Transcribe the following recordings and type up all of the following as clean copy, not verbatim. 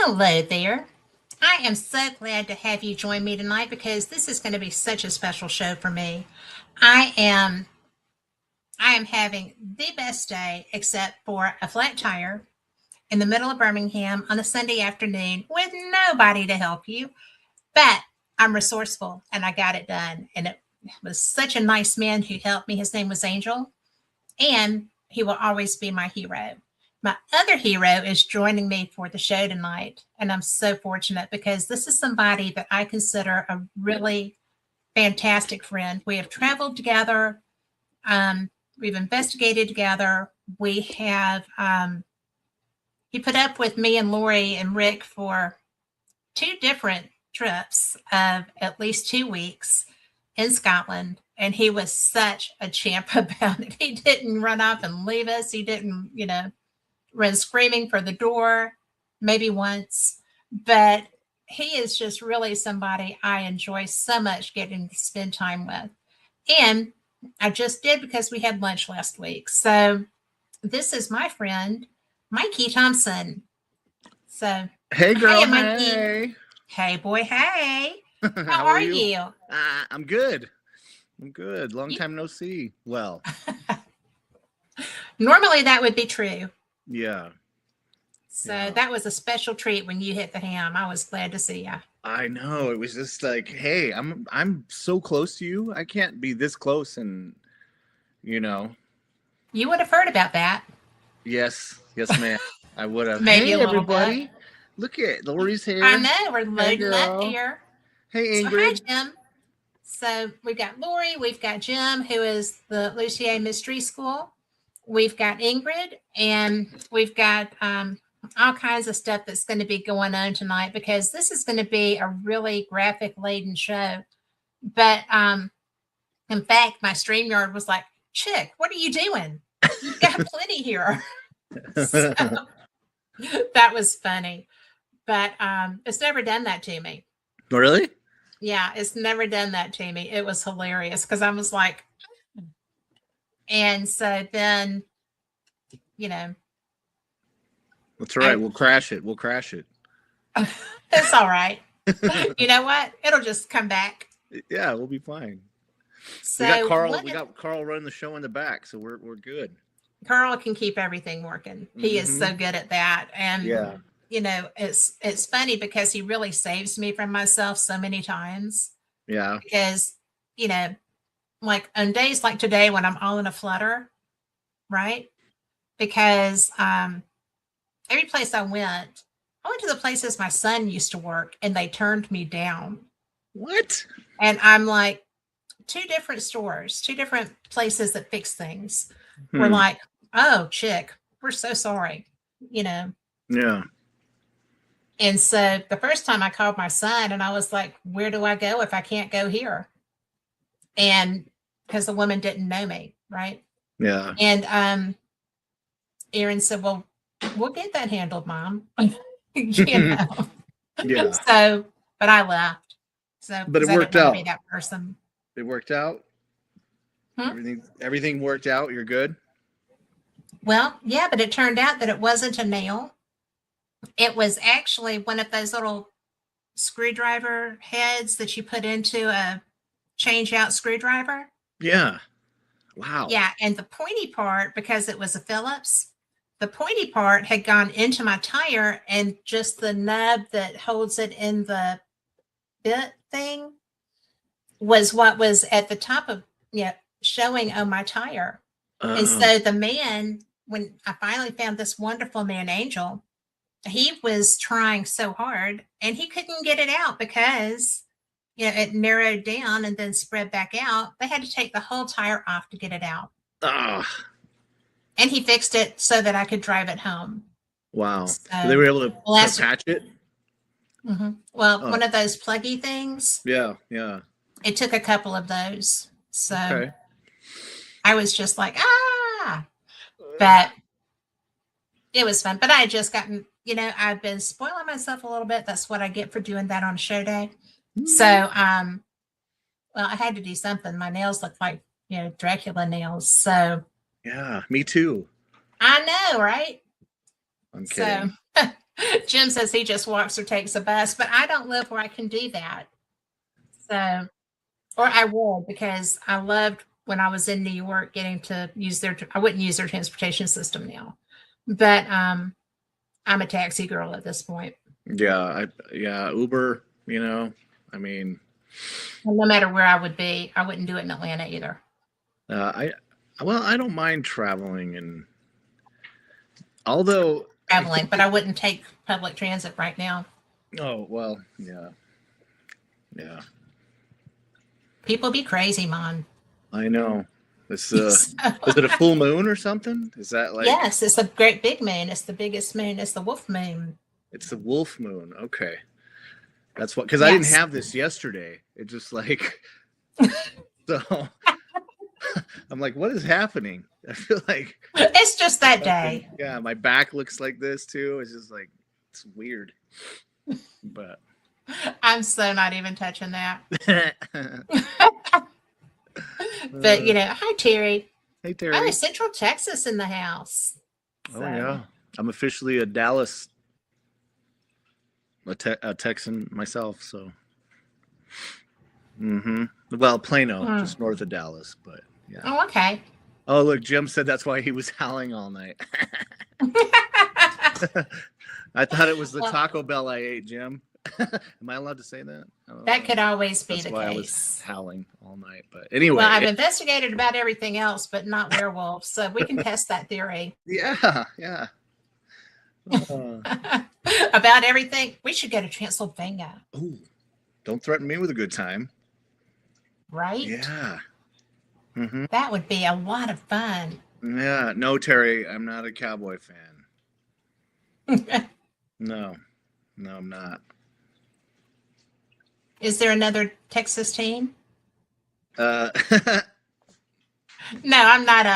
Hello there. I am so glad to have you join me tonight because this is going to be such a special show for me. I am I am having the best day except for a flat tire in the middle of Birmingham on a Sunday afternoon with nobody to help you. But I'm resourceful and I got it done. And it was such a nice man who helped me. His name was Angel, and he will always be my hero. My other hero is joining me for the show tonight, and I'm so fortunate because this is somebody that I consider a really fantastic friend. We have traveled together, we've investigated together. We have he put up with me and Lori and Rick for two different trips of at least 2 weeks in Scotland. And he was such a champ about it. He didn't run off and leave us. He didn't, run screaming for the door, maybe once. But he is just really somebody I enjoy so much getting to spend time with. And I just did because we had lunch last week. So this is my friend, Mikey Thompson. So, hey, girl. hey, Mikey. Hey. Hey, boy. Hey. How are you? I'm good. I'm good. Long time no see. Well, normally that would be true. Yeah. So that was a special treat when you hit the ham. I was glad to see you. I know. It was just like, hey, I'm so close to you. I can't be this close, and You would have heard about that. Yes, ma'am. I would have. Maybe hey, a little everybody. Bit. Look at Lori's here. I know. We're loading up here. Hey, Ingrid. So, hi, Jim. So we've got Lori. We've got Jim, who is the Lucier Mystery School. We've got Ingrid, and we've got all kinds of stuff that's going to be going on tonight because this is going to be a really graphic laden show. But in fact, my StreamYard was like, Chick, what are you doing? You've got plenty here. So, that was funny. But it's never done that to me. Really? Yeah, it's never done that to me. It was hilarious because I was like, and so then, That's all right. We'll crash it. It's all right. You know what? It'll just come back. Yeah, we'll be fine. So we got Carl running the show in the back, so we're good. Carl can keep everything working. He is so good at that. And yeah. It's funny because he really saves me from myself so many times. Yeah. Because, like on days like today when I'm all in a flutter, right? Because every place I went to the places my son used to work and they turned me down. What? And I'm like, two different stores, two different places that fix things. We're like, oh, Chick, we're so sorry, Yeah. And so the first time I called my son and I was like, where do I go if I can't go here? And because the woman didn't know me, right? Yeah. And Aaron said, well, we'll get that handled, Mom. Yeah. So, but I left. So, but it worked out. Be that person. It worked out. Everything worked out. You're good. Well, yeah, but it turned out that it wasn't a nail. It was actually one of those little screwdriver heads that you put into a change out screwdriver. Yeah. Wow. Yeah. And the pointy part, because it was a Phillips, the pointy part had gone into my tire and just the nub that holds it in the bit thing was what was at the top of, showing on my tire. And so the man, when I finally found this wonderful man, Angel, he was trying so hard and he couldn't get it out because it narrowed down and then spread back out. They had to take the whole tire off to get it out. And he fixed it so that I could drive it home. Wow. So they were able to patch it? Mm-hmm. Well, one of those pluggy things. Yeah. It took a couple of those. So okay. I was just like, but it was fun. But I had just gotten, I've been spoiling myself a little bit. That's what I get for doing that on show day. So, well, I had to do something. My nails look like, Dracula nails. So. Yeah, me too. I know, right? I'm kidding. So, Jim says he just walks or takes a bus, but I don't live where I can do that. So, or I would, because I loved when I was in New York getting to use I wouldn't use their transportation system now, but I'm a taxi girl at this point. Yeah, Uber, I mean, And no matter where I would be, I wouldn't do it in Atlanta either. I well, I don't mind traveling, and although Traveling, but I wouldn't take public transit right now. oh well, yeah, yeah, People be crazy, man. I know. This So, is it a full moon or something? Is that like yes, it's a great big moon. It's the biggest moon. It's the wolf moon. it's the wolf moon? Okay, that's what because I didn't Yes. have this yesterday. It just like so. I'm like, what is happening? I feel like It's just that day. yeah, my back looks like this too. It's just like it's weird, but I'm so not even touching that. uh, But hi Terry. hey Oh, Terry. Central Texas in the house. Oh So, yeah, I'm officially a Dallas, a Texan myself. So, well, Plano, just north of Dallas, but yeah. Oh, okay. Oh look, Jim said that's why he was howling all night. I thought it was the Well, Taco Bell I ate, Jim. Am I allowed to say that? I don't that know. could always be That's the why I was case. howling all night. But anyway, Well, I've investigated about everything else, but not werewolves, so we can test that theory. yeah. About everything. We should go to Transylvania, Ooh, don't threaten me with a good time. right? Yeah. That would be a lot of fun. Yeah. No, Terry, I'm not a cowboy fan. No, I'm not. Is there another Texas team? Uh, No, I'm not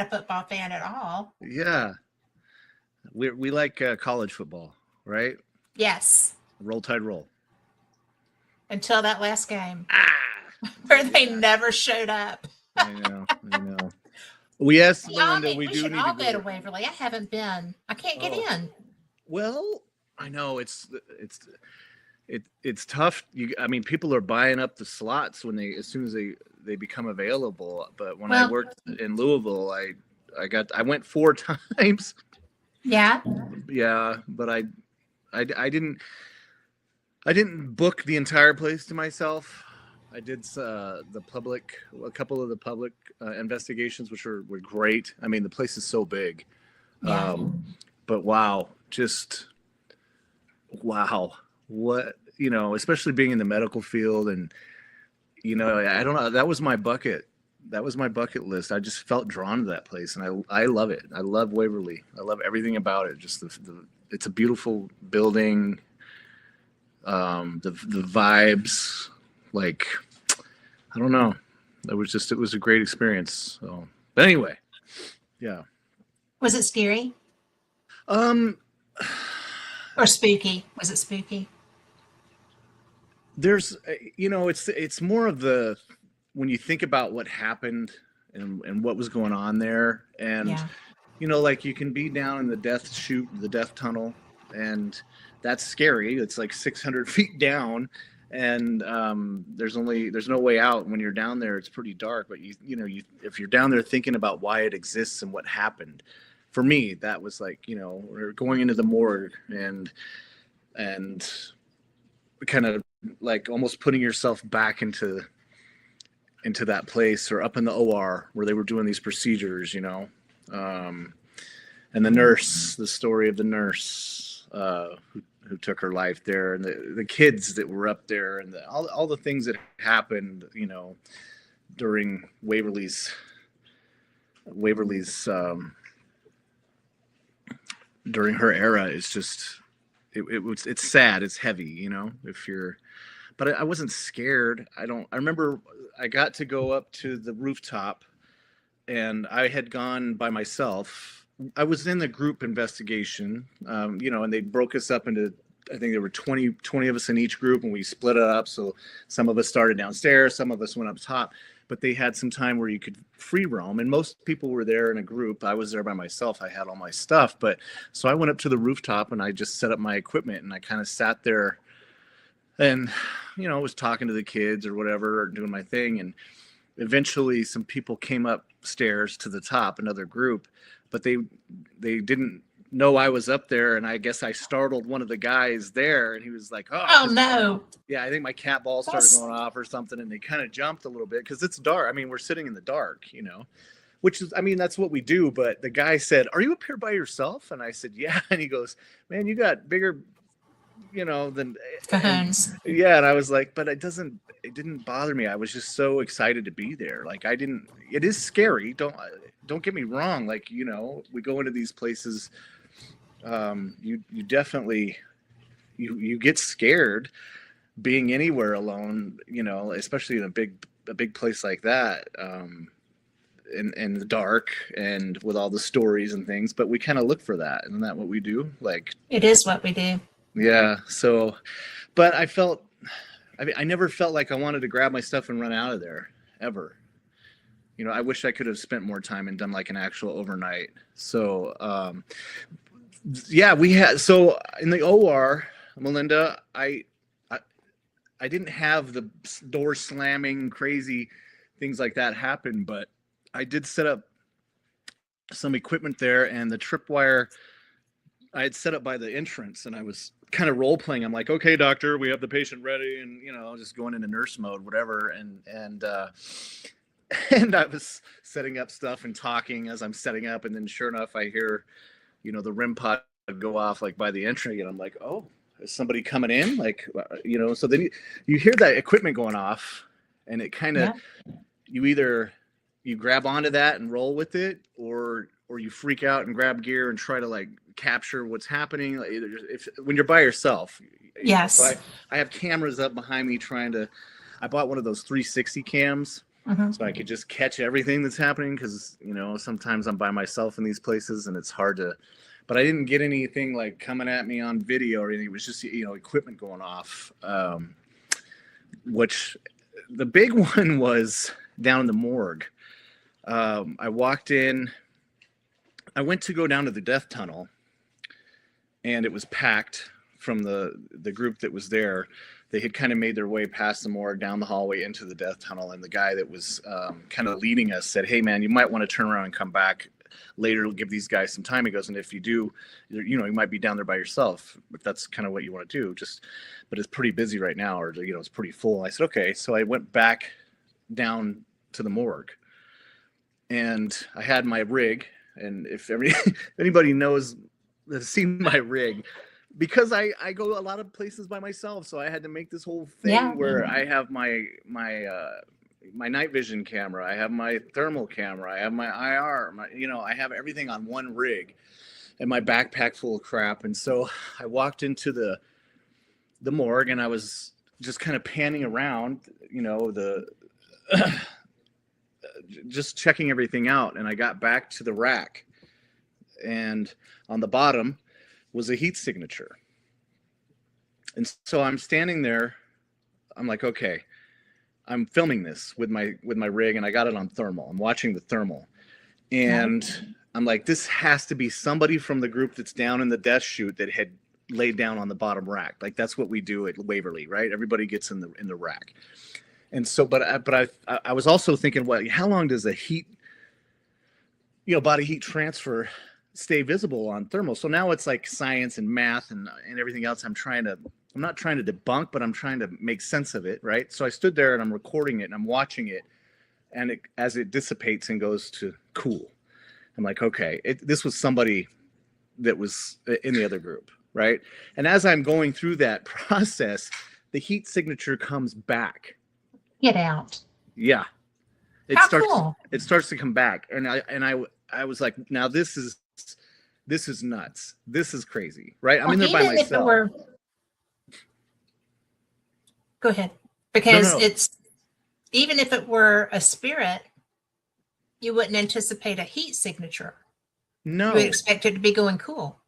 a football fan at all. yeah. We like college football, right? Yes, Roll Tide roll. until that last game Ah, where they never showed up. I know. We asked Y'all Melinda. need- We we do should need all to go go. to Waverly. I haven't been. I can't get Oh. in. Well, I know it's tough. I mean, people are buying up the slots as soon as they become available. But when I Well, worked in Louisville, I went 4 times. yeah. Yeah, but I didn't book the entire place to myself. I did a couple of the public investigations, which were great. I mean, the place is so big. Yeah. But wow, what, especially being in the medical field, and I don't know, that was my bucket list. I just felt drawn to that place, and I love it. I love Waverly. I love everything about it. Just it's a beautiful building. The vibes, like, I don't know. It was a great experience. So, but anyway, yeah. Was it scary Um, or spooky? Was it spooky? there's, it's more of when you think about what happened and what was going on there, and Yeah. like you can be down in the death tunnel, and that's scary. It's like 600 feet down, and there's no way out. When you're down there, it's pretty dark. But if you're down there thinking about why it exists and what happened, for me, that was like, we're going into the morgue and kind of like almost putting yourself back into that place, or up in the OR where they were doing these procedures, and the story of the nurse who took her life there, and the kids that were up there, and all the things that happened, during Waverly's during her era. Is just it's sad, it's heavy, but I wasn't scared. I remember I got to go up to the rooftop, and I had gone by myself. I was in the group investigation, and they broke us up into, I think there were 20 of us in each group, and we split it up. So some of us started downstairs, some of us went up top. but they had some time where you could free roam, and most people were there in a group. I was there by myself. I had all my stuff, but so I went up to the rooftop and I just set up my equipment, and I kind of sat there and, was talking to the kids or whatever, or doing my thing. And eventually some people came upstairs to the top, another group, but they didn't know I was up there. And I guess I startled one of the guys there, and he was like, Oh no. yeah, I think my cat ball started going off or something. And they kind of jumped a little bit because it's dark. I mean, we're sitting in the dark, which is, I mean, that's what we do. But the guy said, "Are you up here by yourself?" And I said, "Yeah." And he goes, "Man, you got bigger, than Cajones." Yeah. And I was like, but it didn't bother me. I was just so excited to be there. Like, it is scary. Don't get me wrong. Like, we go into these places, you definitely, you get scared being anywhere alone, especially in a big place like that, in the dark and with all the stories and things. But we kind of look for that. Isn't that what we do? Like, It is what we do. yeah. So, but I never felt like I wanted to grab my stuff and run out of there ever. I wish I could have spent more time and done like an actual overnight. So, yeah, so in the OR, Melinda, I didn't have the door slamming, crazy things like that happen, but I did set up some equipment there, and the tripwire I had set up by the entrance, and I was kind of role playing. I'm like, "Okay, doctor, we have the patient ready," and just going into nurse mode, whatever. And and I was setting up stuff and talking as I'm setting up, and then sure enough, I hear, the REM pod go off like by the entry, and I'm like, "Oh, is somebody coming in?" Like, So then you hear that equipment going off, and it kind of, you grab onto that and roll with it, or you freak out and grab gear and try to like capture what's happening. Like, when you're by yourself. Yes. So I have cameras up behind me I bought one of those 360 cams, so I could just catch everything that's happening. Cause sometimes I'm by myself in these places and it's hard but I didn't get anything like coming at me on video or anything. It was just, equipment going off. Which the big one was down in the morgue. I walked in, I went to go down to the death tunnel, and it was packed from the group that was there. They had kind of made their way past the morgue, down the hallway into the death tunnel. And the guy that was kind of leading us said, "Hey man, you might want to turn around and come back later to give these guys some time." He goes, "And if you do, you might be down there by yourself, if that's kind of what you want to do. But it's pretty busy right now, or, it's pretty full." I said, "Okay." So I went back down to the morgue, and I had my rig. And if anybody knows, has seen my rig, because I go a lot of places by myself, so I had to make this whole thing where I have my night vision camera, I have my thermal camera, I have my IR, I have everything on one rig, and my backpack full of crap. And so I walked into the morgue, and I was just kind of panning around, just checking everything out. And I got back to the rack, and on the bottom was a heat signature. And so I'm standing there, I'm like, okay, I'm filming this with my rig, and I got it on thermal. I'm watching the thermal, and I'm like, this has to be somebody from the group that's down in the death chute that had laid down on the bottom rack. Like, that's what we do at Waverly, right? Everybody gets in the rack. And so, but I was also thinking, well, how long does a heat, body heat transfer stay visible on thermal? So now it's like science and math and everything else. I'm not trying to debunk, but I'm trying to make sense of it, right? So I stood there and I'm recording it and I'm watching it, and as it dissipates and goes to cool, I'm like, okay, this was somebody that was in the other group, right? And as I'm going through that process, the heat signature comes back. Get out. Yeah. Cool. It starts to come back. And I was like, now this is nuts. This is crazy, right? I'm in there by myself. Go ahead. Because No. it's, even if it were a spirit, you wouldn't anticipate a heat signature. No. You would expect it to be going cool.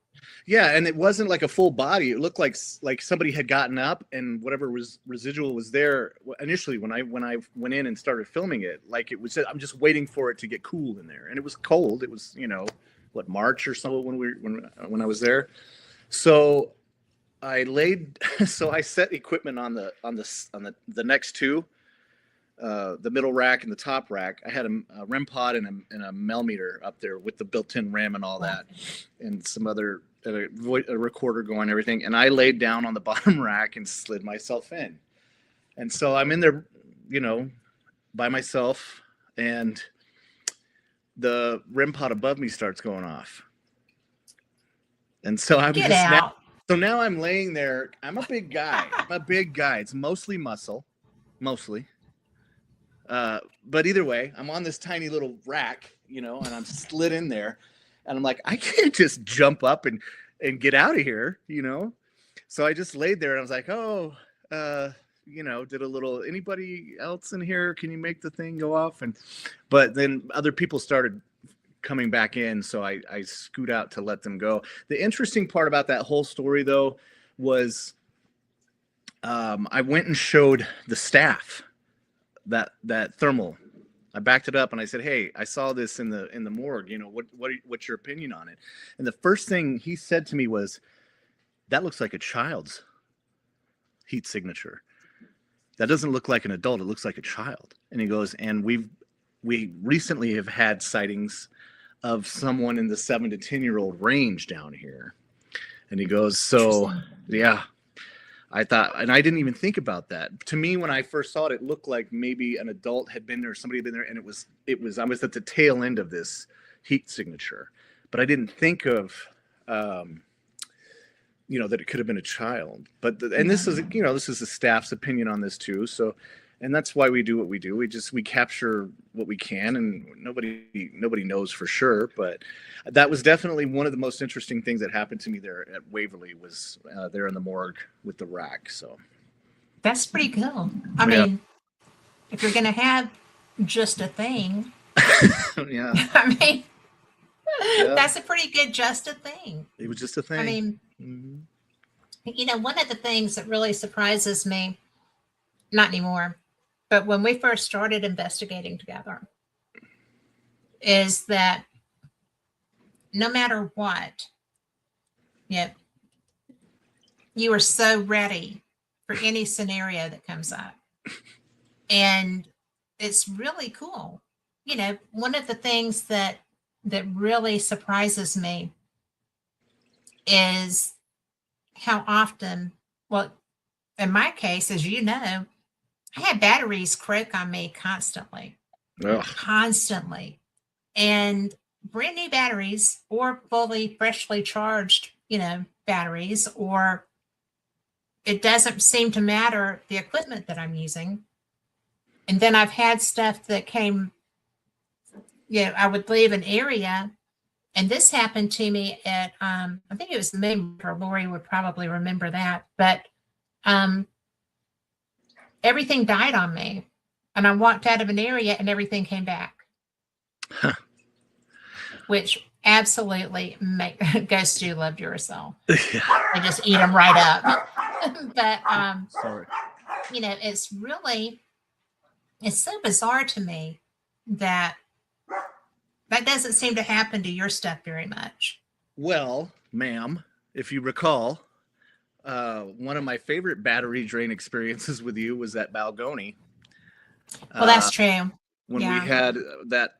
Yeah, and it wasn't like a full body. It looked like somebody had gotten up, and whatever was residual was there initially when I went in and started filming it. Like it was, I'm just waiting for it to get cool in there, and it was cold. It was, what, March or so when I was there. So I laid, so I set equipment on the next two, the middle rack and the top rack. I had a REM pod and a Mel meter up there with the built-in RAM and all that, and some other a recorder going and everything. And I laid down on the bottom rack and slid myself in. And so I'm in there, by myself, and the REM pod above me starts going off. And so I'm Get out. now I'm laying there. I'm a big guy. It's mostly muscle, mostly. But either way, I'm on this tiny little rack, and I'm slid in there, and I'm like, I can't just jump up and get out of here, So I just laid there, and I was like, did a little, anybody else in here? Can you make the thing go off? But then other people started coming back in, so I scoot out to let them go. The interesting part about that whole story, though, was I went and showed the staff that thermal. I backed it up and I said, "Hey, I saw this in the morgue. What's your opinion on it?" And the first thing he said to me was, "That looks like a child's heat signature. That doesn't look like an adult. It looks like a child." And he goes, "And we recently have had sightings of someone in the 7 to 10-year-old range down here." And he goes, "So yeah." I thought, and I didn't even think about that. To me, when I first saw it, it looked like maybe an adult had been there, somebody had been there, and I was at the tail end of this heat signature. But I didn't think of, that it could have been a child. But this is the staff's opinion on this too. So, and that's why we do what we do. We capture what we can, and nobody knows for sure. But that was definitely one of the most interesting things that happened to me there at Waverly, was there in the morgue with the rack. So that's pretty cool. I mean, if you're going to have just a thing, yeah. I mean, that's a pretty good just a thing. It was just a thing. I mean, one of the things that really surprises me, not anymore, but when we first started investigating together, is that no matter what, you are so ready for any scenario that comes up. And it's really cool. One of the things that really surprises me is how often, well, in my case, as you know, I had batteries croak on me constantly. Ugh. Constantly. And brand new batteries, or fully freshly charged, batteries, or it doesn't seem to matter the equipment that I'm using. And then I've had stuff that came, I would leave an area, and this happened to me at, I think it was the main river. Lori would probably remember that, but everything died on me, and I walked out of an area and everything came back. Huh. Which absolutely ghosts do love yourself. They just eat them right up. But sorry. It's so bizarre to me that doesn't seem to happen to your stuff very much. Well, ma'am, if you recall, one of my favorite battery drain experiences with you was at Balgoni. Well, that's true. When we had that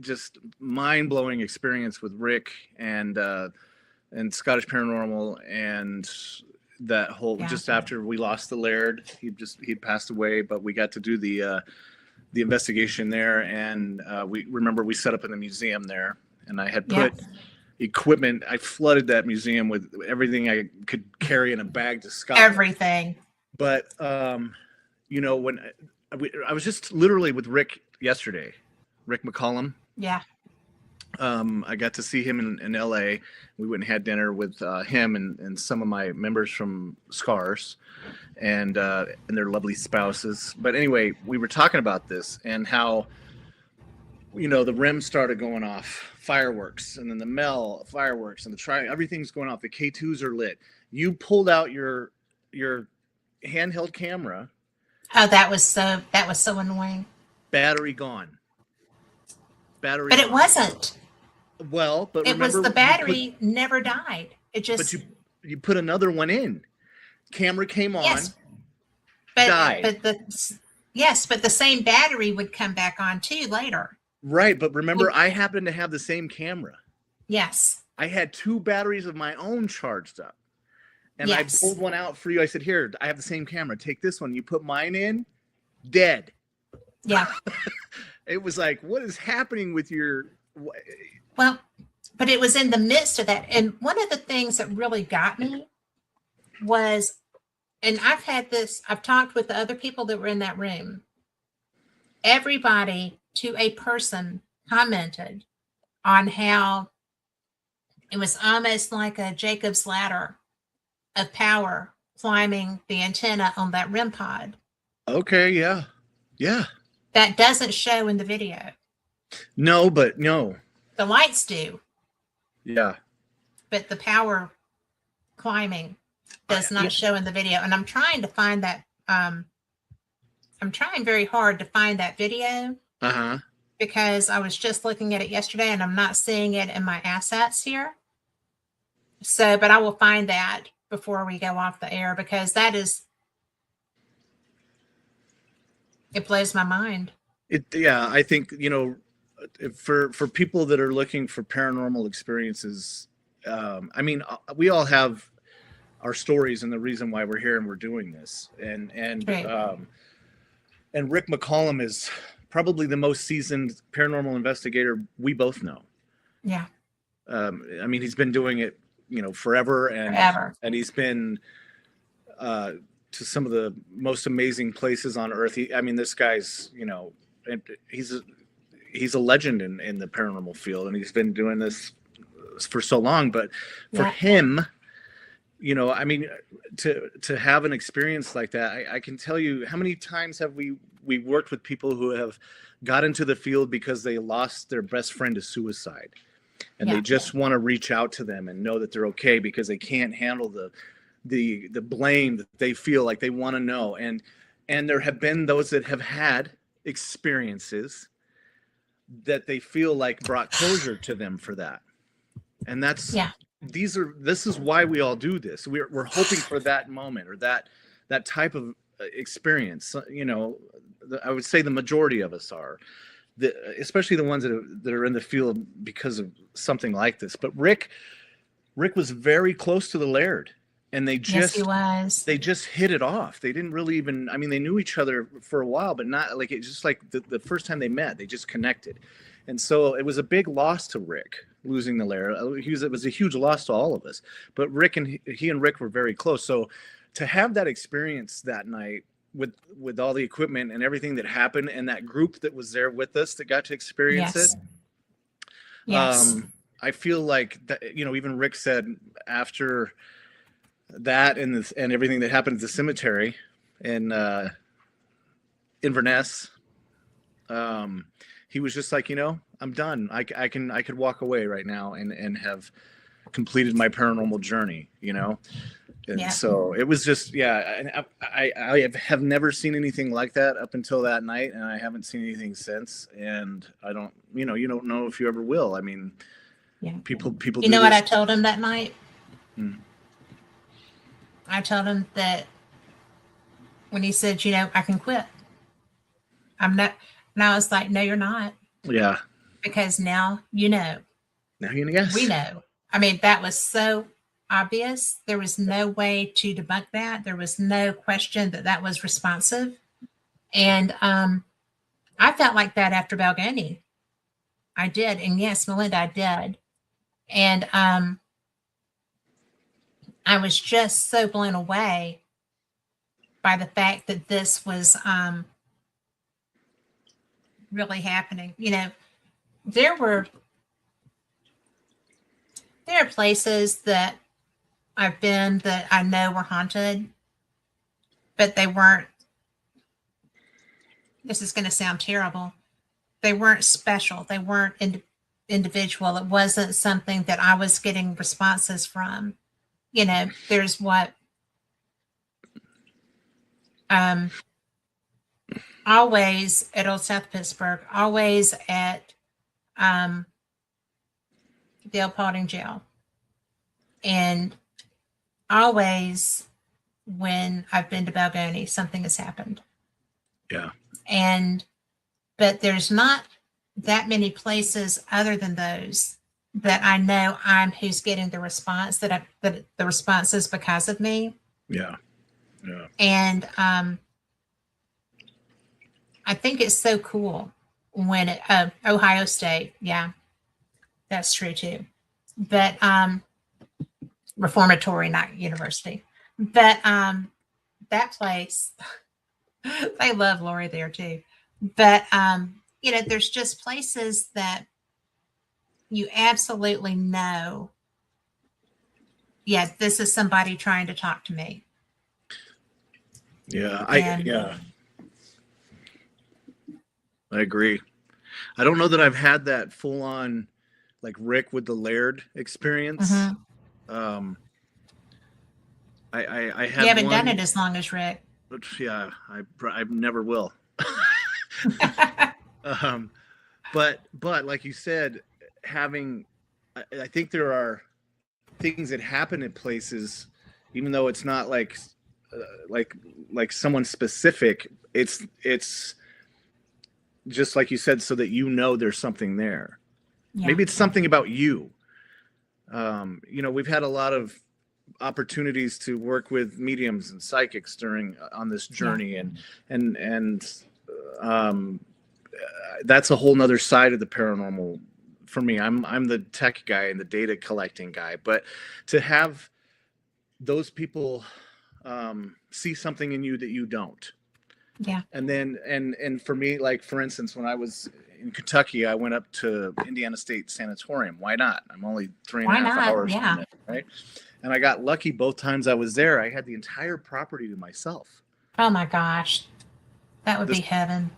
just mind-blowing experience with Rick and Scottish Paranormal, and that whole, just after we lost the Laird, he'd passed away, but we got to do the investigation there, and we set up in the museum there, and I had put equipment. I flooded that museum with everything I could carry in a bag to Scotland. Everything. But when I was just literally with Rick yesterday, Rick McCallum. Yeah. I got to see him in LA. We went and had dinner with him and some of my members from Scars and their lovely spouses. But anyway, we were talking about this and how the rim started going off, fireworks, and then the Mel fireworks, and the everything's going off. The K2s are lit. You pulled out your handheld camera, Oh, that was so annoying. battery gone. Battery But it gone. wasn't. Well, but It was remember, the battery never died. It but just you put another one in. Camera came on, yes, but died. but the same battery would come back on too later. Right, but remember, I happen to have the same camera. Yes. I had two batteries of my own charged up. And Yes. I pulled one out for you. I said, here, I have the same camera. Take this one. You put mine in, dead. Yeah. It was like, what is happening with your... Well, but it was in the midst of that. And one of the things that really got me was, and I've talked with the other people that were in that room. Everybody to a person commented on how it was almost like a Jacob's ladder of power climbing the antenna on that REM pod. Okay, yeah. Yeah. That doesn't show in the video. No, but no. The lights do. Yeah. But the power climbing does not show in the video. And I'm trying to find that. I'm trying very hard to find that video. Uh-huh. Because I was just looking at it yesterday and I'm not seeing it in my assets here. So, but I will find that before we go off the air, because it blows my mind. I think, for people that are looking for paranormal experiences, I mean, we all have our stories and the reason why we're here and we're doing this. And Right. And Rick McCallum is probably the most seasoned paranormal investigator we both know. Yeah. I mean, he's been doing it, forever. And he's been to some of the most amazing places on earth. This guy's, he's a legend in the paranormal field, and he's been doing this for so long. But for him, to have an experience like that, I can tell you, how many times have we worked with people who have got into the field because they lost their best friend to suicide, and they just want to reach out to them and know that they're okay, because they can't handle the blame that they feel like they want to know. And there have been those that have had experiences that they feel like brought closure to them for that. And that's this is why we all do this. We're hoping for that moment, or that type of experience. I would say the majority of us are, especially the ones that are in the field because of something like this. But Rick was very close to the Laird, and they just hit it off. They didn't really even, they knew each other for a while, but not like it. Just like the first time they met, they just connected. And so it was a big loss to Rick losing the Laird. It was a huge loss to all of us. But he and Rick were very close. So to have that experience that night with all the equipment and everything that happened, and that group that was there with us that got to experience it. Yes. I feel like that, even Rick said after that and everything that happened at the cemetery in Inverness, he was just like, I'm done. I could walk away right now and have completed my paranormal journey, And so it was just, and I have never seen anything like that up until that night, and I haven't seen anything since. And I don't, you don't know if you ever will. People. You know what I told him that night? I told him that when he said, I can quit. I'm not. And I was like, no, you're not. Yeah. Because now you know. Now you know. Yes. We know. That was so obvious. There was no way to debunk that. There was no question that was responsive. And I felt like that after Balgoni. I did. And yes, Melinda, I did. And I was just so blown away by the fact that this was really happening. There are places that I've been that I know were haunted, but they weren't. This is going to sound terrible. they weren't special. They weren't individual. It wasn't something that I was getting responses from. You know, there's what um, always at Old South Pittsburgh, always at the Old Paulding Jail, and always when I've been to Balgoni, something has happened. Yeah. And but there's not that many places other than those that I know I'm who's getting the response that the response is because of me. Yeah. Yeah. And I think it's so cool when Ohio State, yeah, that's true too. But reformatory, not university. But that place, they love Lori there too. But you know, there's just places that you absolutely know, yeah, this is somebody trying to talk to me. Yeah, I agree. I don't know that I've had that full on like Rick with the Laird experience. Mm-hmm. I had you haven't done it as long as Rick. Yeah, I never will. But like you said, I think there are things that happen at places, even though it's not like someone specific. It's just like you said, so that you know there's something there. Yeah. Maybe it's something about you. You know, we've had a lot of opportunities to work with mediums and psychics on this journey, yeah. and that's a whole nother side of the paranormal for me. I'm the tech guy and the data collecting guy, but to have those people see something in you that you don't. Yeah. And then and for me, like for instance, when I was in Kentucky, I went up to Indiana State Sanatorium. Why not? I'm only 3.5 hours from it, right? And I got lucky both times I was there. I had the entire property to myself. Oh my gosh. That would be heaven.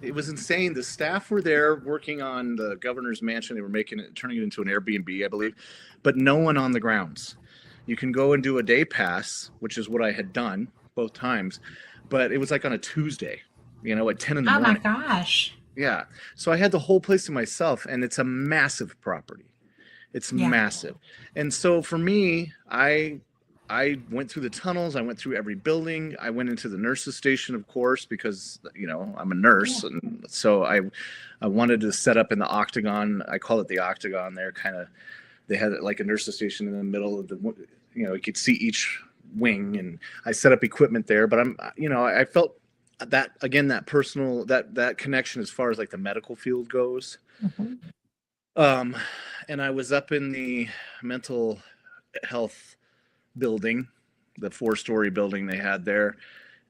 It was insane. The staff were there working on the governor's mansion. They were turning it into an Airbnb, I believe, but no one on the grounds. You can go and do a day pass, which is what I had done both times, but it was like on a Tuesday, you know, at 10 in the morning. Oh my gosh. Yeah. So I had the whole place to myself, and it's a massive property. It's massive. And so for me, I went through the tunnels. I went through every building. I went into the nurse's station, of course, because, you know, I'm a nurse. Yeah. And so I wanted to set up in the octagon. I call it the octagon there. Kind of, they had like a nurse's station in the middle of the, you know, you could see each wing, and I set up equipment there. But I felt that, again, that personal, that connection as far as like the medical field goes. Mm-hmm. And I was up in the mental health building, the 4-story building they had there.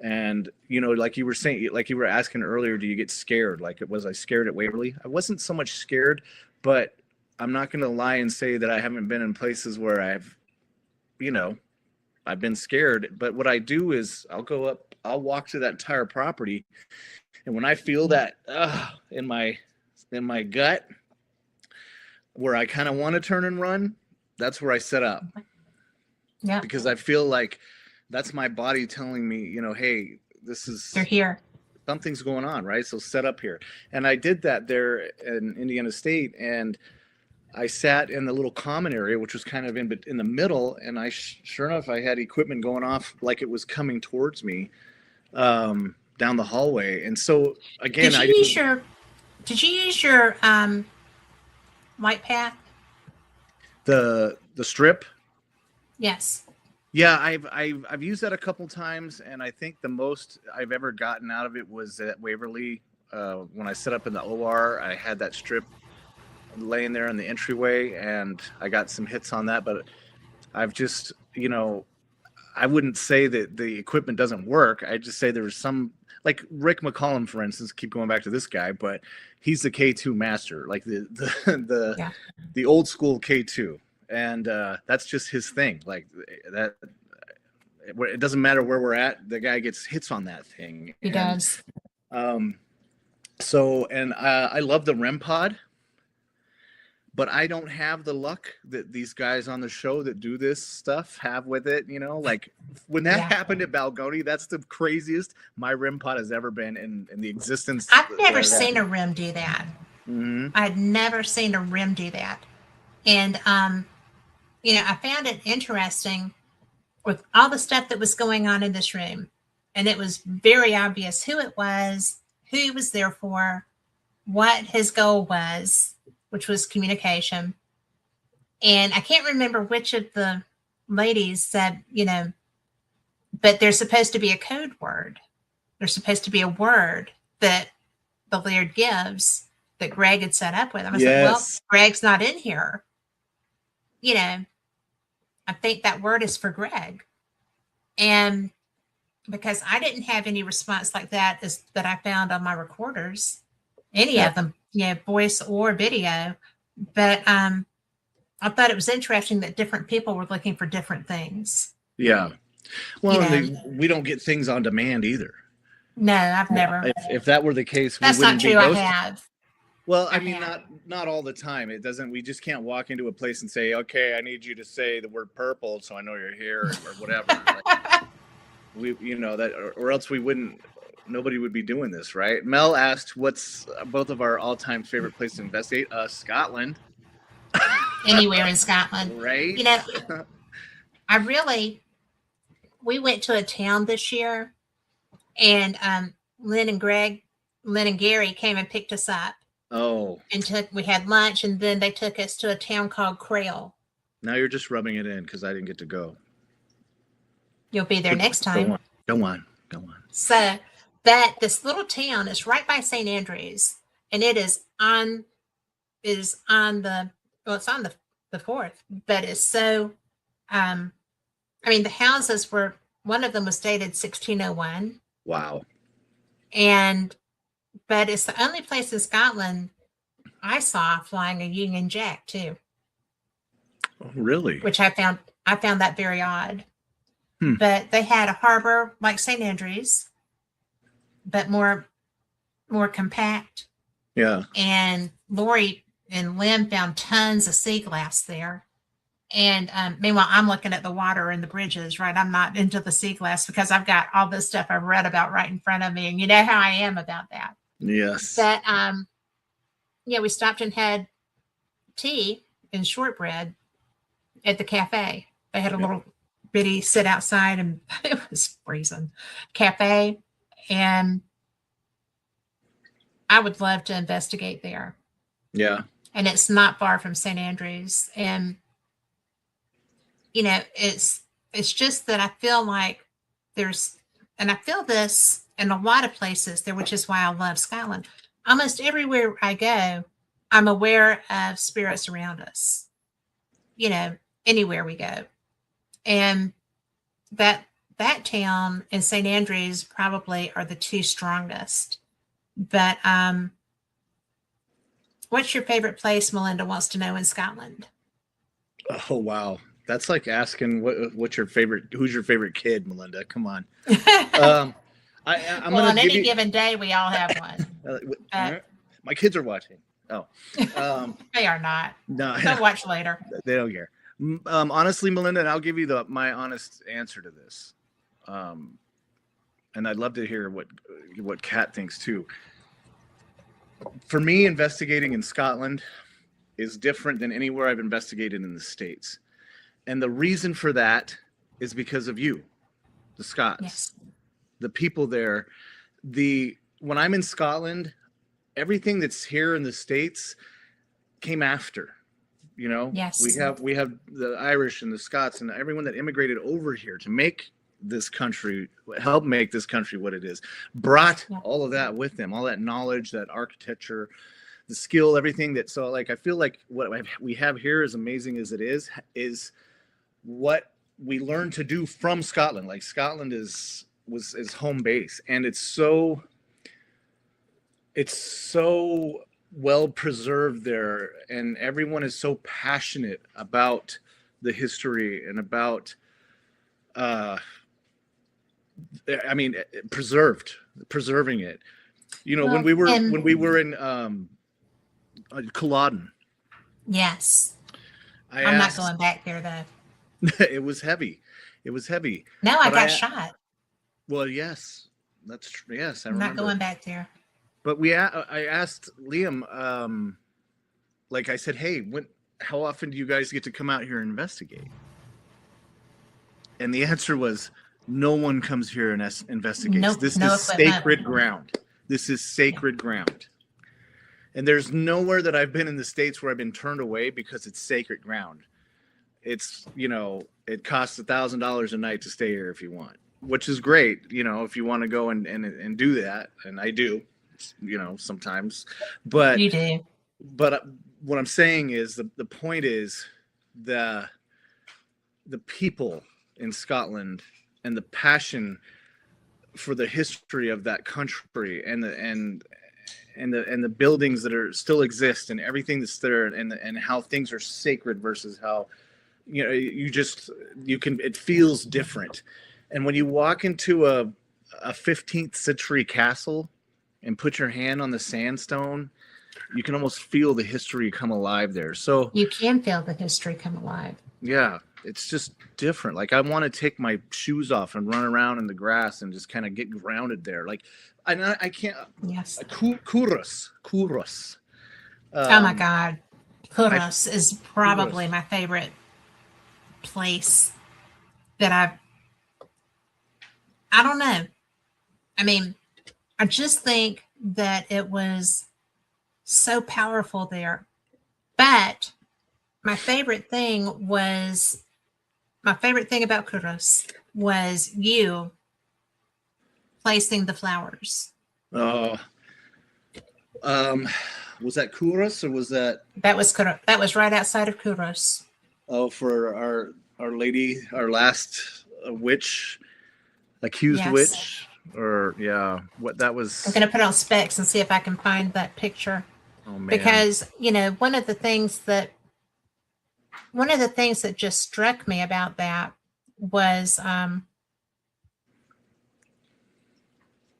And, you know, like you were saying, like you were asking earlier, do you get scared? Like, was I scared at Waverly? I wasn't so much scared, but I'm not going to lie and say that I haven't been in places where I've been scared. But what I do is I'll walk through that entire property. And when I feel that in my gut, where I kind of want to turn and run, that's where I set up. Yeah. Because I feel like that's my body telling me, you know, hey, they're here. Something's going on, right? So set up here. And I did that there in Indiana State, and I sat in the little common area, which was kind of in the middle, and sure enough, I had equipment going off like it was coming towards me down the hallway. And so again, did you use your light path? The strip? Yes. Yeah, I've used that a couple times, and I think the most I've ever gotten out of it was at Waverly. When I set up in the OR, I had that strip laying there in the entryway, and I got some hits on that. But I've just, you know, I wouldn't say that the equipment doesn't work. I just say there was some, like Rick McCallum, for instance, keep going back to this guy, but he's the K2 master, like the old school K2. And that's just his thing. Like that, it doesn't matter where we're at. The guy gets hits on that thing. He does. So, and I love the REM pod, but I don't have the luck that these guys on the show that do this stuff have with it. You know, like when that Yeah. happened at Balgoni, that's the craziest my REM pod has ever been in the existence I've that never I've had. seen a rim do that. Mm-hmm. I'd never seen a rim do that. And, I found it interesting with all the stuff that was going on in this room. And it was very obvious who it was, who he was there for, what his goal was, which was communication. And I can't remember which of the ladies said, but there's supposed to be a code word. There's supposed to be a word that the Laird gives that Greg had set up with him. I said, well, Yes. Greg's not in here. I think that word is for Greg. And because I didn't have any response like that that I found on my recorders, any Yeah. of them, voice or video. But I thought it was interesting that different people were looking for different things. Yeah. Well, You and we don't get things on demand either. No, I've never. If that were the case, we That's not wouldn't be true. I ghosted. have. Well, I I mean, have. not all the time. It doesn't. We just can't walk into a place and say, "Okay, I need you to say the word purple, so I know you're here," or whatever. Like, that, or else we wouldn't. Nobody would be doing this, right? Mel asked, "What's both of our all-time favorite place to investigate?" Scotland, Anywhere in Scotland. right? We went to a town this year, and Lynn and Gary came and picked us up. Oh, And we had lunch, and then they took us to a town called Crail. now you're just rubbing it in because I didn't get to go. You'll be there next time. Go on. So this little town is right by St. Andrews, and it's on the 4th, but it's so the houses were, one of them was dated 1601. Wow. But it's the only place in Scotland I saw flying a Union Jack too. Oh, really? Which I found that very odd. Hmm. But they had a harbor like St. Andrews, but more compact. Yeah. And Lori and Lynn found tons of sea glass there. And meanwhile, I'm looking at the water and the bridges, right? I'm not into the sea glass because I've got all this stuff I've read about right in front of me. And you know how I am about that. Yes. But we stopped and had tea and shortbread at the cafe. They had a little bitty sit outside, and it was freezing cafe. And I would love to investigate there. Yeah. And it's not far from St. Andrews. And it's just that I feel like and I feel this in a lot of places there, which is why I love Scotland. Almost everywhere I go, I'm aware of spirits around us, anywhere we go. And that town and St. Andrews probably are the two strongest. But what's your favorite place, Melinda wants to know, in Scotland? Oh, wow. That's like asking who's your favorite kid, Melinda? Come on. I'm well, on any given day, we all have one. My kids are watching. Oh, they are not. No, they'll watch later. They don't care. Honestly, Melinda, and I'll give you my honest answer to this. And I'd love to hear what Kat thinks too. For me, investigating in Scotland is different than anywhere I've investigated in the States. And the reason for that is because of you, the Scots, yes. The people there. When I'm in Scotland, everything that's here in the States came after. Yes. We have the Irish and the Scots and everyone that immigrated over here to make this country, help make this country what it is, brought all of that with them, all that knowledge, that architecture, the skill, everything so like, I feel like what we have here, as amazing as it is what we learned to do from Scotland. Like Scotland is home base, and it's so well preserved there, and everyone is so passionate about the history and about preserving it. You know, Well, when we were in Culloden, yes, I I'm not asked. going back there though. It was heavy. It was heavy. No, I But got shot. well, yes, that's true. Yes, I I'm not remember. going back there. But I asked Liam, like I said, hey, how often do you guys get to come out here and investigate? And the answer was, no one comes here and investigates. Nope, This no is equipment. sacred ground. This is Yeah. sacred ground. And there's nowhere that I've been in the States where I've been turned away because it's sacred ground. It's, it costs $1,000 a night to stay here if you want, which is great, if you want to go and do that. And I do, sometimes. But You do. what I'm saying is the point is the people in Scotland and the passion for the history of that country and the buildings that are still exist and everything that's there and how things are sacred versus how it feels different. And when you walk into a 15th century castle and put your hand on the sandstone, you can almost feel the history come alive there. So You can feel the history come alive. yeah, it's just different. Like I want to take my shoes off and run around in the grass and just kind of get grounded there. Like I can't. Yes. Kuros. Oh my God. Kuros is Kuros. probably my favorite place that I don't know. I mean, I just think that it was so powerful there. But my favorite thing about Kuros was you placing the flowers. Oh, was that Kuros or was that? That was right outside of Kuros. Oh, for our lady, our last witch, accused Yes. witch, or yeah, what that was. I'm going to put on specs and see if I can find that picture. Oh man! Because one of the things that just struck me about that was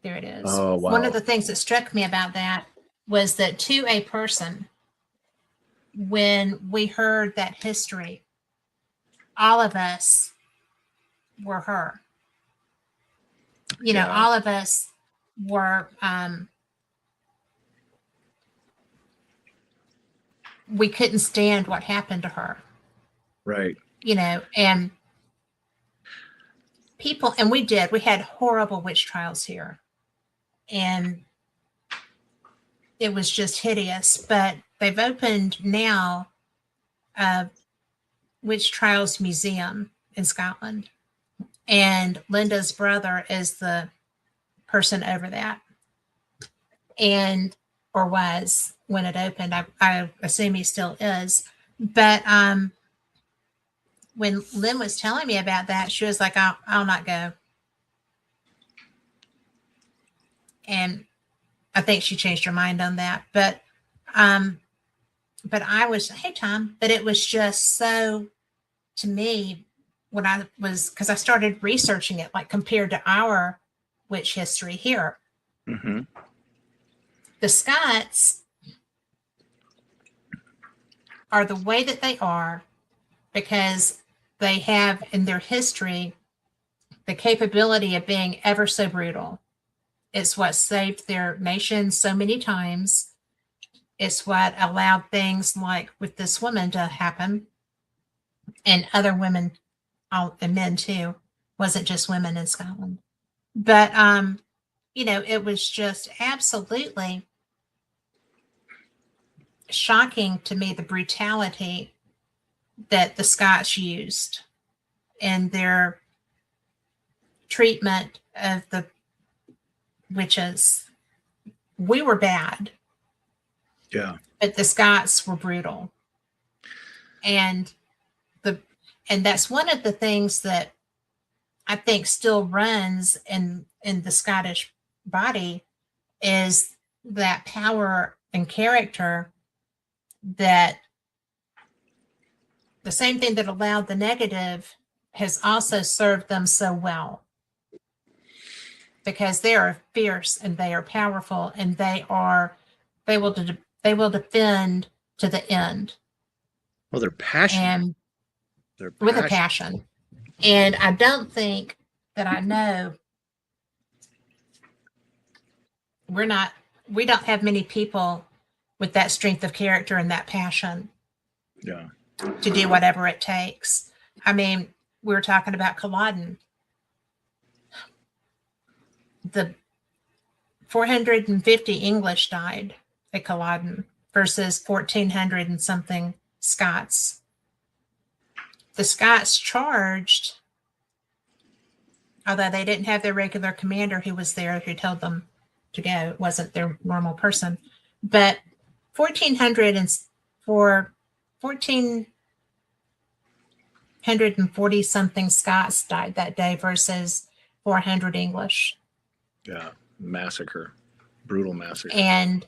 there it is. Oh wow! One of the things that struck me about that was that to a person, when we heard that history, all of us were her. All of us were we couldn't stand what happened to her. Right. And we had horrible witch trials here. And it was just hideous. But they've opened now a witch trials museum in Scotland. And Linda's brother is the person over that. Or was when it opened. I assume he still is. But when Lynn was telling me about that, she was like, I'll not go. And I think she changed her mind on that. But I was, hey, Tom, but it was just so, to me, because I started researching it, like compared to our witch history here. Mm-hmm. The Scots are the way that they are because they have in their history the capability of being ever so brutal. It's what saved their nation so many times. It's what allowed things like with this woman to happen, and other women, and men too. Wasn't just women in Scotland. But it was just absolutely shocking to me, the brutality that the Scots used in their treatment of the witches. We were bad. Yeah. But the Scots were brutal. And that's one of the things that I think still runs in the Scottish body, is that power and character, that the same thing that allowed the negative has also served them so well. because they are fierce and they are powerful and they will they will defend to the end. Well, they're passionate. And They're with a passionate. passion. And I don't think that I know we don't have many people with that strength of character and that passion Yeah. to do whatever it takes. I mean, we were talking about Culloden. The 450 English died at Culloden versus 1,400 and something Scots. The Scots charged, although they didn't have their regular commander who was there who told them to go. It wasn't their normal person. But 1,400 and for 1,440 something Scots died that day versus 400 English. Yeah. Massacre. Brutal massacre. And,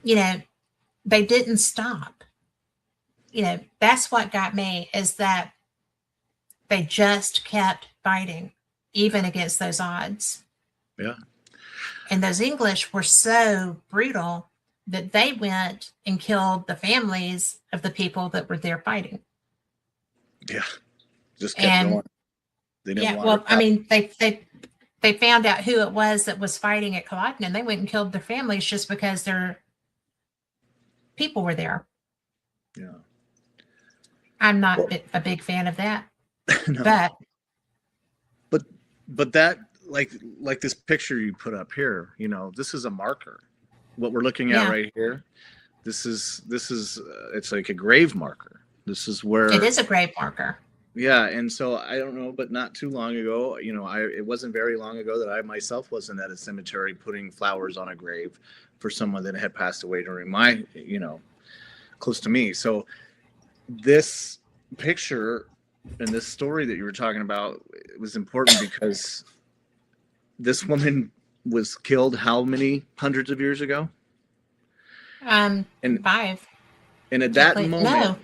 you know, they didn't stop. You know, that's what got me, is that they just kept fighting, even against those odds. Yeah. And those English were so brutal that they went and killed the families of the people that were there fighting. Yeah. Just kept going. They didn't want well, I mean, they found out who it was that was fighting at Culloden, and they went and killed their families just because their people were there. Yeah. I'm not a big fan of that. No. But that, like this picture you put up here, you know, this is a marker. What we're looking at right here, this is it's like a grave marker. This is where it is a grave marker. Yeah, and so I don't know, but not too long ago, you know, it wasn't very long ago that I myself wasn't at a cemetery putting flowers on a grave for someone that had passed away during my, you know, close to me. So this picture and this story that you were talking about, it was important because this woman was killed how many hundreds of years ago? And 5. And at that moment, no.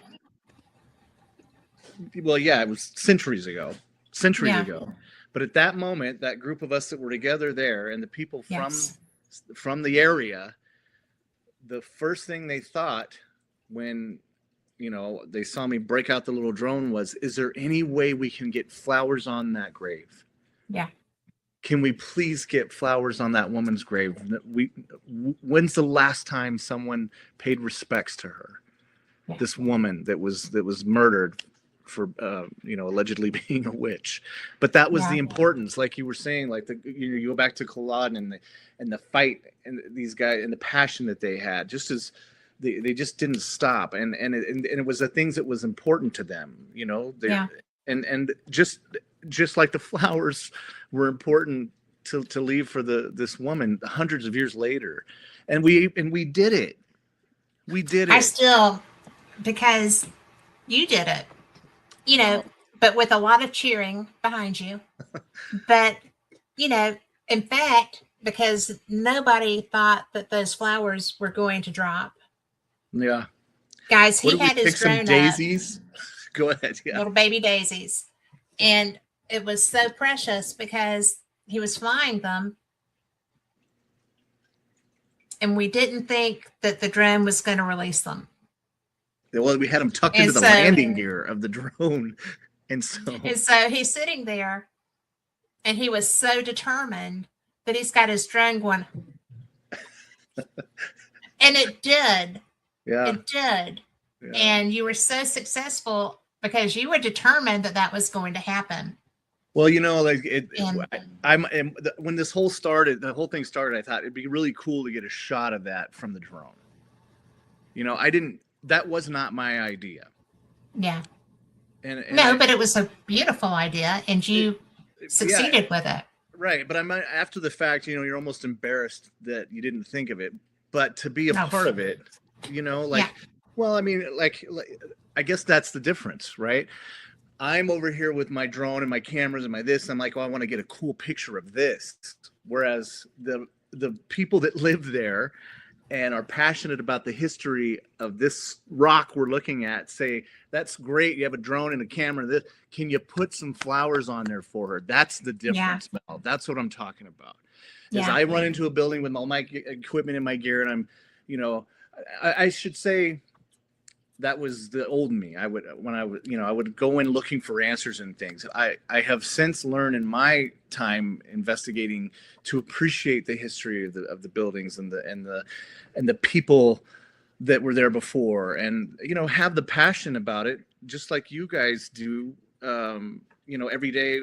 Well, yeah, it was centuries ago. But at that moment, that group of us that were together there, and the people from the area, the first thing they thought when, you know, they saw me break out the little drone was, is there any way we can get flowers on that grave? Yeah. Can we please get flowers on that woman's grave? When's the last time someone paid respects to her? Yeah. This woman that was murdered for you know, allegedly being a witch. But that was the importance, like you were saying, like you go back to Culloden and the fight and these guys and the passion that they had, just as they just didn't stop, and it was the things that was important to them, you know. And just like the flowers were important to leave for this woman hundreds of years later, and we did it. I still, because you did it, you know, but with a lot of cheering behind you. But, you know, in fact, because nobody thought that those flowers were going to drop. Yeah. Guys, he had his drone up. Daisies? Go ahead. Yeah. Little baby daisies. And it was so precious because he was flying them. And we didn't think that the drone was going to release them. Well, we had him tucked into the landing gear of the drone. And so he's sitting there and he was so determined that he's got his drone going. And it did. Yeah. It did. Yeah. And you were so successful because you were determined that that was going to happen. Well, you know, like when this whole thing started, I thought it'd be really cool to get a shot of that from the drone. You know, that was not my idea. Yeah. But it was a beautiful idea, and you succeeded with it. Right. But after the fact, you know, you're almost embarrassed that you didn't think of it. But to be a part of it, you know, like, well, I mean, like, I guess that's the difference, right? I'm over here with my drone and my cameras and my this. I'm like, well, I want to get a cool picture of this. Whereas the people that lived there and are passionate about the history of this rock we're looking at say, that's great, you have a drone and a camera, this, can you put some flowers on there for her? That's the Yeah. difference, Mel. That's what I'm talking about. Is Yeah. I run into a building with all my equipment and my gear, and I'm, you know, I should say that was the old me. I would, when I would, I would go in looking for answers and things. I have since learned in my time investigating to appreciate the history of the buildings and the people that were there before, and have the passion about it, just like you guys do, every day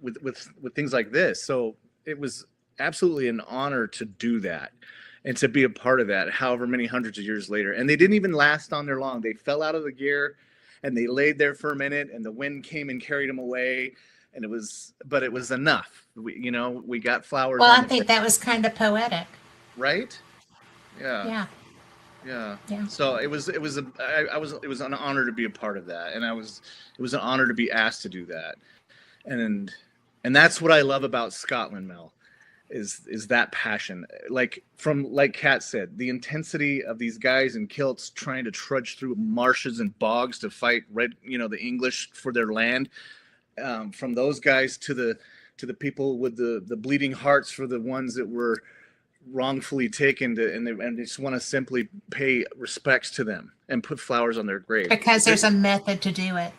with things like this. So it was absolutely an honor to do that and to be a part of that, however many hundreds of years later. And they didn't even last on there long. They fell out of the gear and they laid there for a minute, and the wind came and carried them away. And it was enough. We got flowers Well, on I the think that was kind of poetic. right. Yeah. Yeah. Yeah. Yeah. So it was it was an honor to be a part of that. And it was an honor to be asked to do that. And that's what I love about Scotland, Mel, is that passion. Like Kat said, the intensity of these guys in kilts trying to trudge through marshes and bogs to fight the English for their land. From those guys to the people with the bleeding hearts for the ones that were wrongfully taken and they just want to simply pay respects to them and put flowers on their grave. Because there's a method to do it.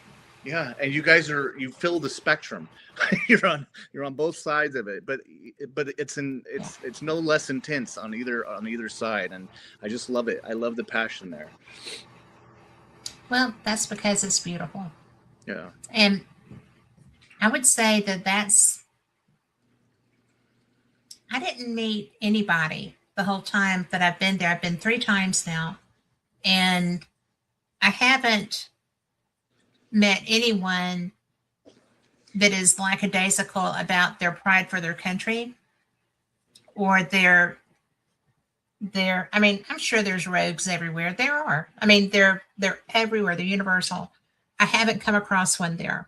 Yeah, and you guys you fill the spectrum. you're on both sides of it, but it's no less intense on either side, and I just love it. I love the passion there. Well, that's because it's beautiful. Yeah. And I would say I didn't meet anybody the whole time that I've been there. I've been 3 times now, and I haven't met anyone that is lackadaisical about their pride for their country or their I mean, I'm sure there's rogues everywhere. There are. I mean, they're everywhere. They're universal. I haven't come across one there.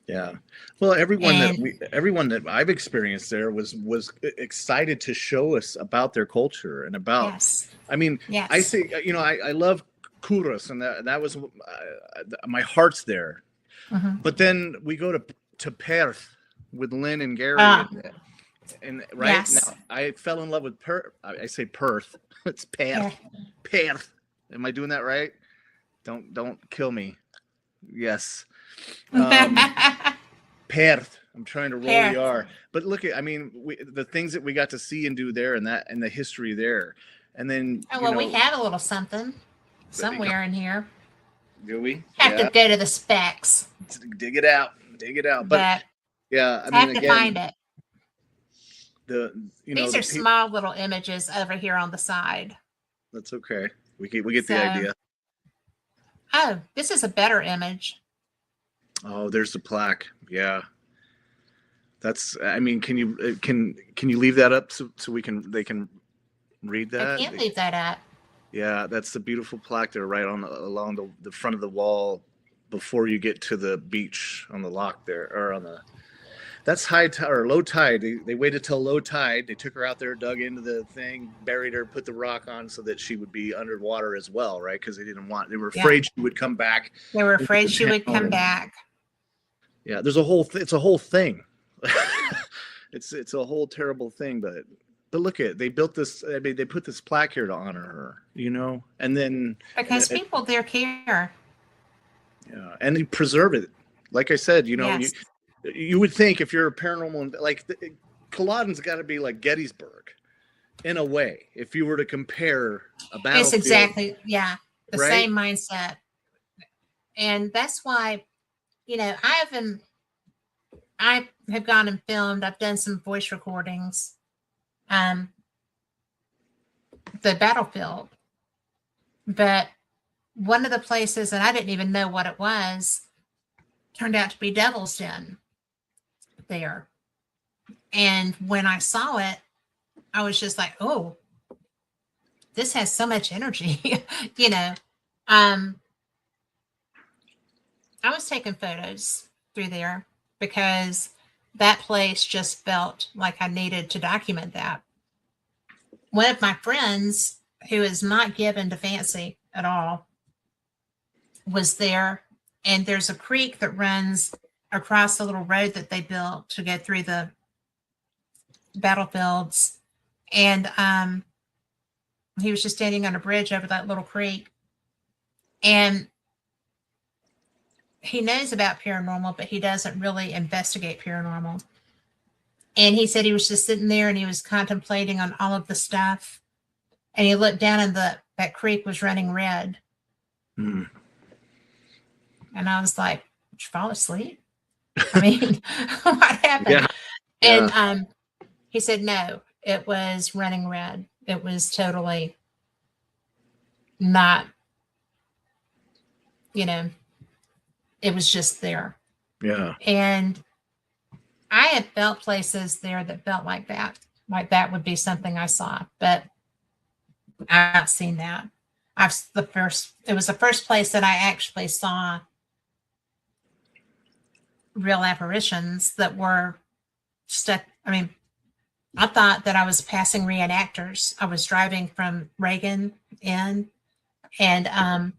Yeah. Well, everyone And that I've experienced there was excited to show us about their culture and about. yes. I mean, Yes. I say, I love Kuros, and that was my heart's there. Mhm. But then we go to Perth with Lynn and Gary, and right Yes. now I fell in love with Perth. I say Perth. It's Perth. Yeah. Perth. Am I doing that right? Don't kill me. Yes. Perth. I'm trying to roll Perth. the R. But look at, the things that we got to see and do there, and the history there, and then Oh, well, we have a little something somewhere in here. do we Have to go to the specs, dig it out? But yeah, I have to find it. These are the small little images over here on the side. That's okay. We get the idea. Oh, this is a better image. Oh, there's the plaque. Yeah. That's, can you leave that up so they can read that? I can't leave that up. Yeah, that's the beautiful plaque there, right along the front of the wall before you get to the beach on the lock there, or that's high tide or low tide. They waited till low tide. They took her out there, dug into the thing, buried her, put the rock on so that she would be underwater as well, right? Because they were afraid she would come back. They were afraid she would come back. Yeah, it's a whole thing. It's a whole terrible thing, but look at, they built this. They put this plaque here to honor her, and then because people there care. Yeah, and they preserve it. Like I said, Yes. you would think if you're a paranormal, like Culloden's got to be like Gettysburg, in a way. If you were to compare a battlefield, It's exactly the right? same mindset, and that's why I have gone and filmed. I've done some voice recordings. The battlefield, but one of the places, and I didn't even know what it was, turned out to be Devil's Den there. And when I saw it, I was just like, oh, this has so much energy. I was taking photos through there because that place just felt like I needed to document that. one of my friends who is not given to fancy at all was there, and there's a creek that runs across the little road that they built to go through the battlefields. And he was just standing on a bridge over that little creek. And he knows about paranormal, but he doesn't really investigate paranormal. And he said he was just sitting there and he was contemplating on all of the stuff. And he looked down and that creek was running red. Mm. And I was like, did you fall asleep? I mean, what happened? Yeah. And he said, no, it was running red. It was totally not, it was just there. Yeah. And I had felt places there that felt like that. Like that would be something I saw, but I've not seen that. It was the first place that I actually saw real apparitions that were stuck. I mean, I thought that I was passing reenactors. I was driving from Reagan in, and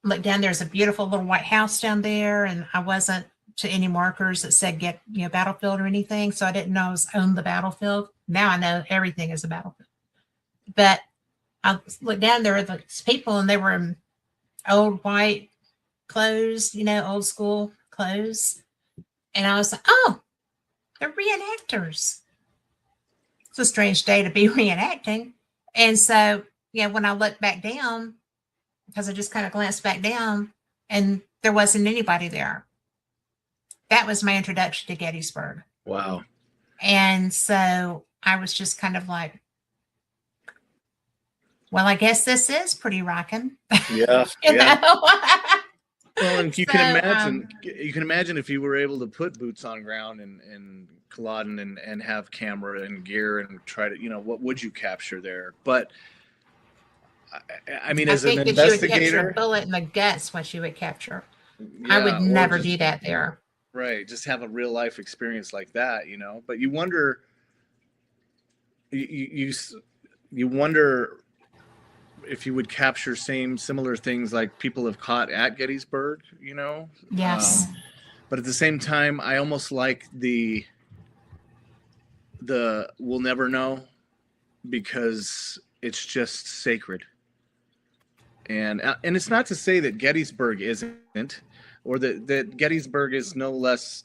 looked down. There's a beautiful little white house down there, and I wasn't to any markers that said get battlefield or anything, so I didn't know I was on the battlefield. Now I know everything is a battlefield. But I looked down, there were these people, and they were in old white clothes, old school clothes, and I was like, oh, they're reenactors. It's a strange day to be reenacting. And so, when I looked back down, because I just kind of glanced back down, and there wasn't anybody there. That was my introduction to Gettysburg. Wow. And so I was just kind of like, well, I guess this is pretty rocking. Yeah. know? Well, and you can imagine if you were able to put boots on ground and Culloden and have camera and gear and try to, what would you capture there? But I mean, as an investigator, you would capture a bullet in the gut's what you would capture. I would never do that there. Right. Just have a real life experience like that, but you wonder, you wonder if you would capture similar things like people have caught at Gettysburg, Yes. But at the same time, I almost like the we'll never know, because it's just sacred. And it's not to say that Gettysburg isn't, or that Gettysburg is no less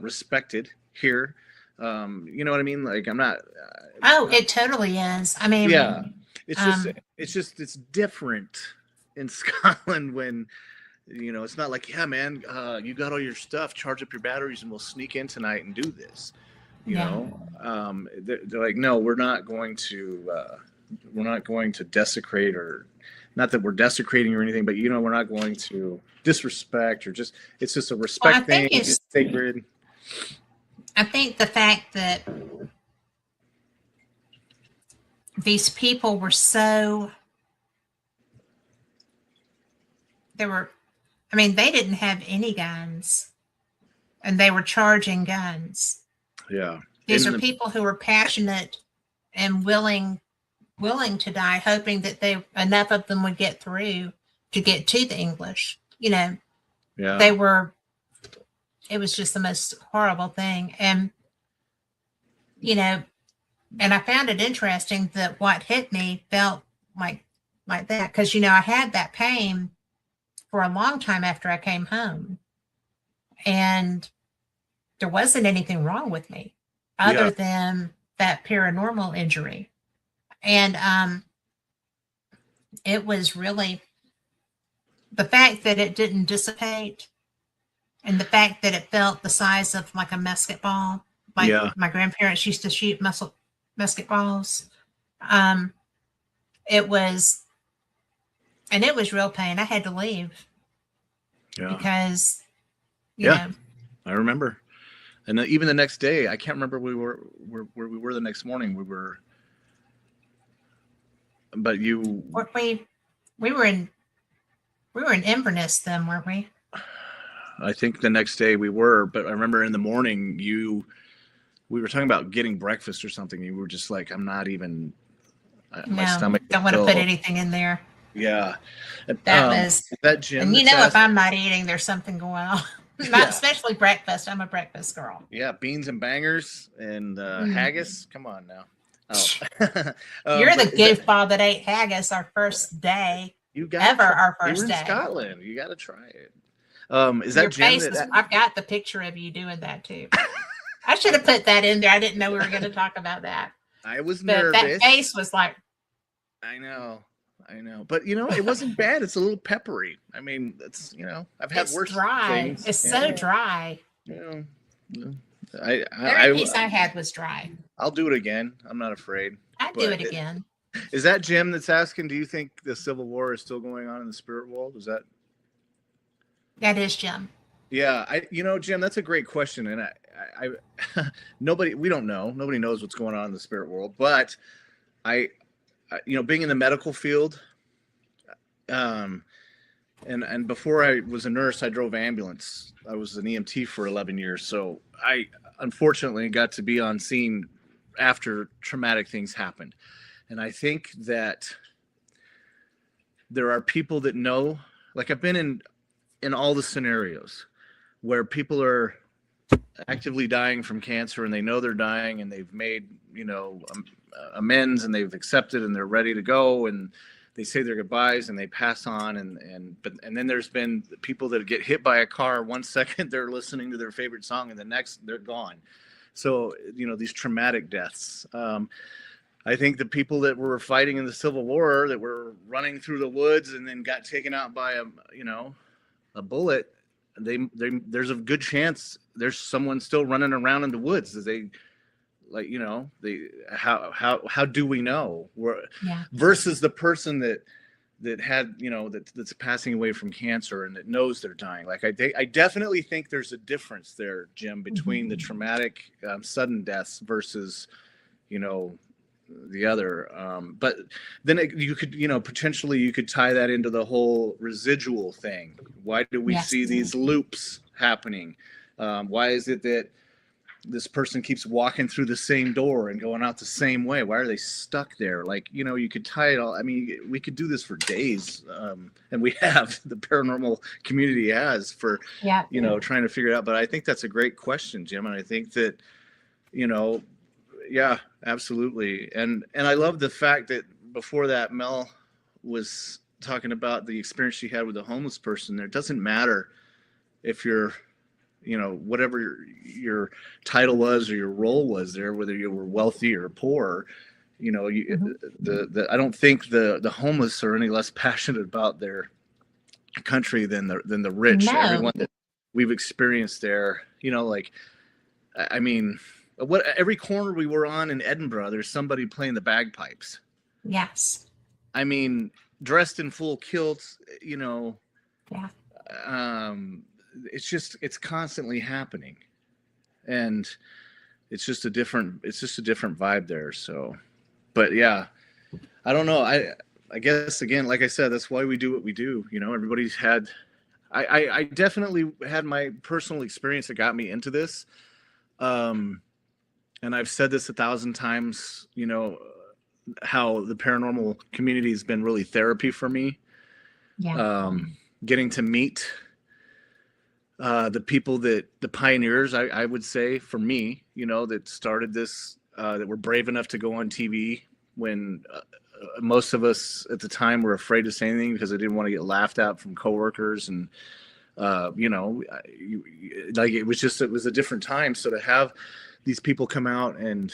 respected here. You know what I mean? Like, I'm not. It totally is. I mean, yeah, it's different in Scotland when, it's not like, yeah, man, you got all your stuff, charge up your batteries, and we'll sneak in tonight and do this. They're like, no, we're not going to desecrate, or not that we're desecrating or anything, but we're not going to disrespect, or it's just a respect thing. It's sacred. I think the fact that these people were they didn't have any guns, and they were charging guns. Yeah. These are people who were passionate and willing to die, hoping that enough of them would get through to get to the English. Yeah. It was just the most horrible thing. And, and I found it interesting that what hit me felt like that. Cause I had that pain for a long time after I came home, and there wasn't anything wrong with me other than that paranormal injury. And it was really the fact that it didn't dissipate, and the fact that it felt the size of like a musket ball, like my grandparents used to shoot musket balls. It was real pain. I had to leave because, I remember. And even the next day, I can't remember where we were the next morning. But we were in Inverness then, weren't we? I think the next day we were, but I remember in the morning we were talking about getting breakfast or something. You were just like, I'm not even My No, stomach is don't want to put still, anything in there. yeah. That was, That Jim and you that's know, if asking, I'm not eating, there's something going on. Not yeah, especially breakfast. I'm a breakfast girl. yeah, beans and bangers and Mm. haggis. Come on now. Oh, You're but the is that goofball that ate haggis our first day, you got to ever try? our You were first in day. Scotland. You got to try it. Is that Your Jim face that? was, I've got the picture of you doing that too. I should have put that in there. I didn't know we were going to talk about that. I was But that nervous. face was like, I know. I know. But it wasn't bad. It's a little peppery. I mean, it's I've had it's worse dry. things. It's so Yeah. dry. Yeah. Yeah. I, Every I, piece I I had was dry. I'll do it again. I'm not afraid. I'd do But it again. is that Jim that's asking, do you think the Civil War is still going on in the spirit world? Is that That is Jim. Yeah, Jim, that's a great question. And we don't know. Nobody knows what's going on in the spirit world, but I being in the medical field, um, and before I was a nurse, I drove ambulance. I was an EMT for 11 years. So I unfortunately got to be on scene after traumatic things happened. And I think that there are people that know, like I've been in all the scenarios where people are actively dying from cancer and they know they're dying and they've made, amends and they've accepted and they're ready to go and they say their goodbyes and they pass on and then there's been people that get hit by a car 1 second they're listening to their favorite song and the next they're gone. So, these traumatic deaths. I think the people that were fighting in the Civil War that were running through the woods and then got taken out by a bullet, there's a good chance there's someone still running around in the woods as they how do we know Yeah. versus the person that had that's passing away from cancer and that knows they're dying. Like I definitely think there's a difference there, Jim, between the traumatic sudden deaths versus the other. But then you could potentially you could tie that into the whole residual thing. Why do we Yes. see these loops happening? Why is it that this person keeps walking through the same door and going out the same way? Why are they stuck there? Like, you could tie it all. I mean, we could do this for days. And we have, the paranormal community has for, Yeah. trying to figure it out. But I think that's a great question, Jim. And I think that, yeah, absolutely. And I love the fact that before that, Mel was talking about the experience she had with a homeless person there. It doesn't matter if you're, whatever your title was or your role was there, whether you were wealthy or poor, I don't think the homeless are any less passionate about their country than the rich. No. Everyone that we've experienced there, I mean, every corner we were on in Edinburgh, there's somebody playing the bagpipes. Yes. I mean, dressed in full kilts, Yeah. It's constantly happening, and it's just a different vibe there. So, but yeah, I don't know. I guess again, like I said, that's why we do what we do. Everybody's had. I definitely had my personal experience that got me into this. And I've said this 1,000 times, how the paranormal community has been really therapy for me. Yeah. Getting to meet the people the pioneers, I would say for me, that started this, that were brave enough to go on TV when most of us at the time were afraid to say anything because they didn't want to get laughed at from coworkers. And, it was a different time. So to have these people come out and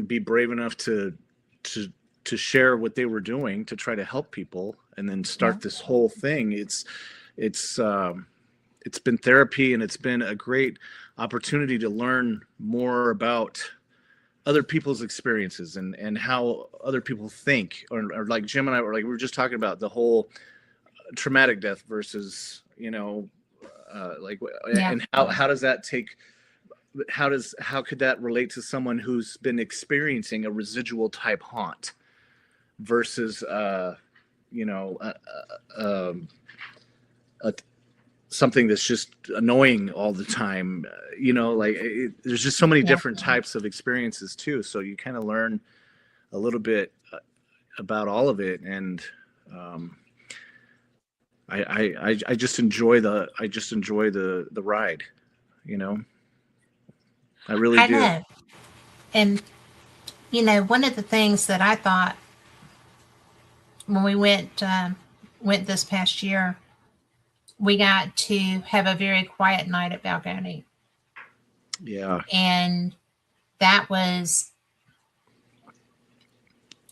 be brave enough to share what they were doing to try to help people and then start this whole thing. It's been therapy, and it's been a great opportunity to learn more about other people's experiences and how other people think, or like Jim and I were we were just talking about the whole traumatic death versus, and how does that take, how could that relate to someone who's been experiencing a residual type haunt versus, something that's just annoying all the time, there's just so many different types of experiences too. So you kind of learn a little bit about all of it. And um, I just enjoy the ride, you know. I really I do. know. And, one of the things that I thought when we went this past year, we got to have a very quiet night at Balgony. Yeah. And that was,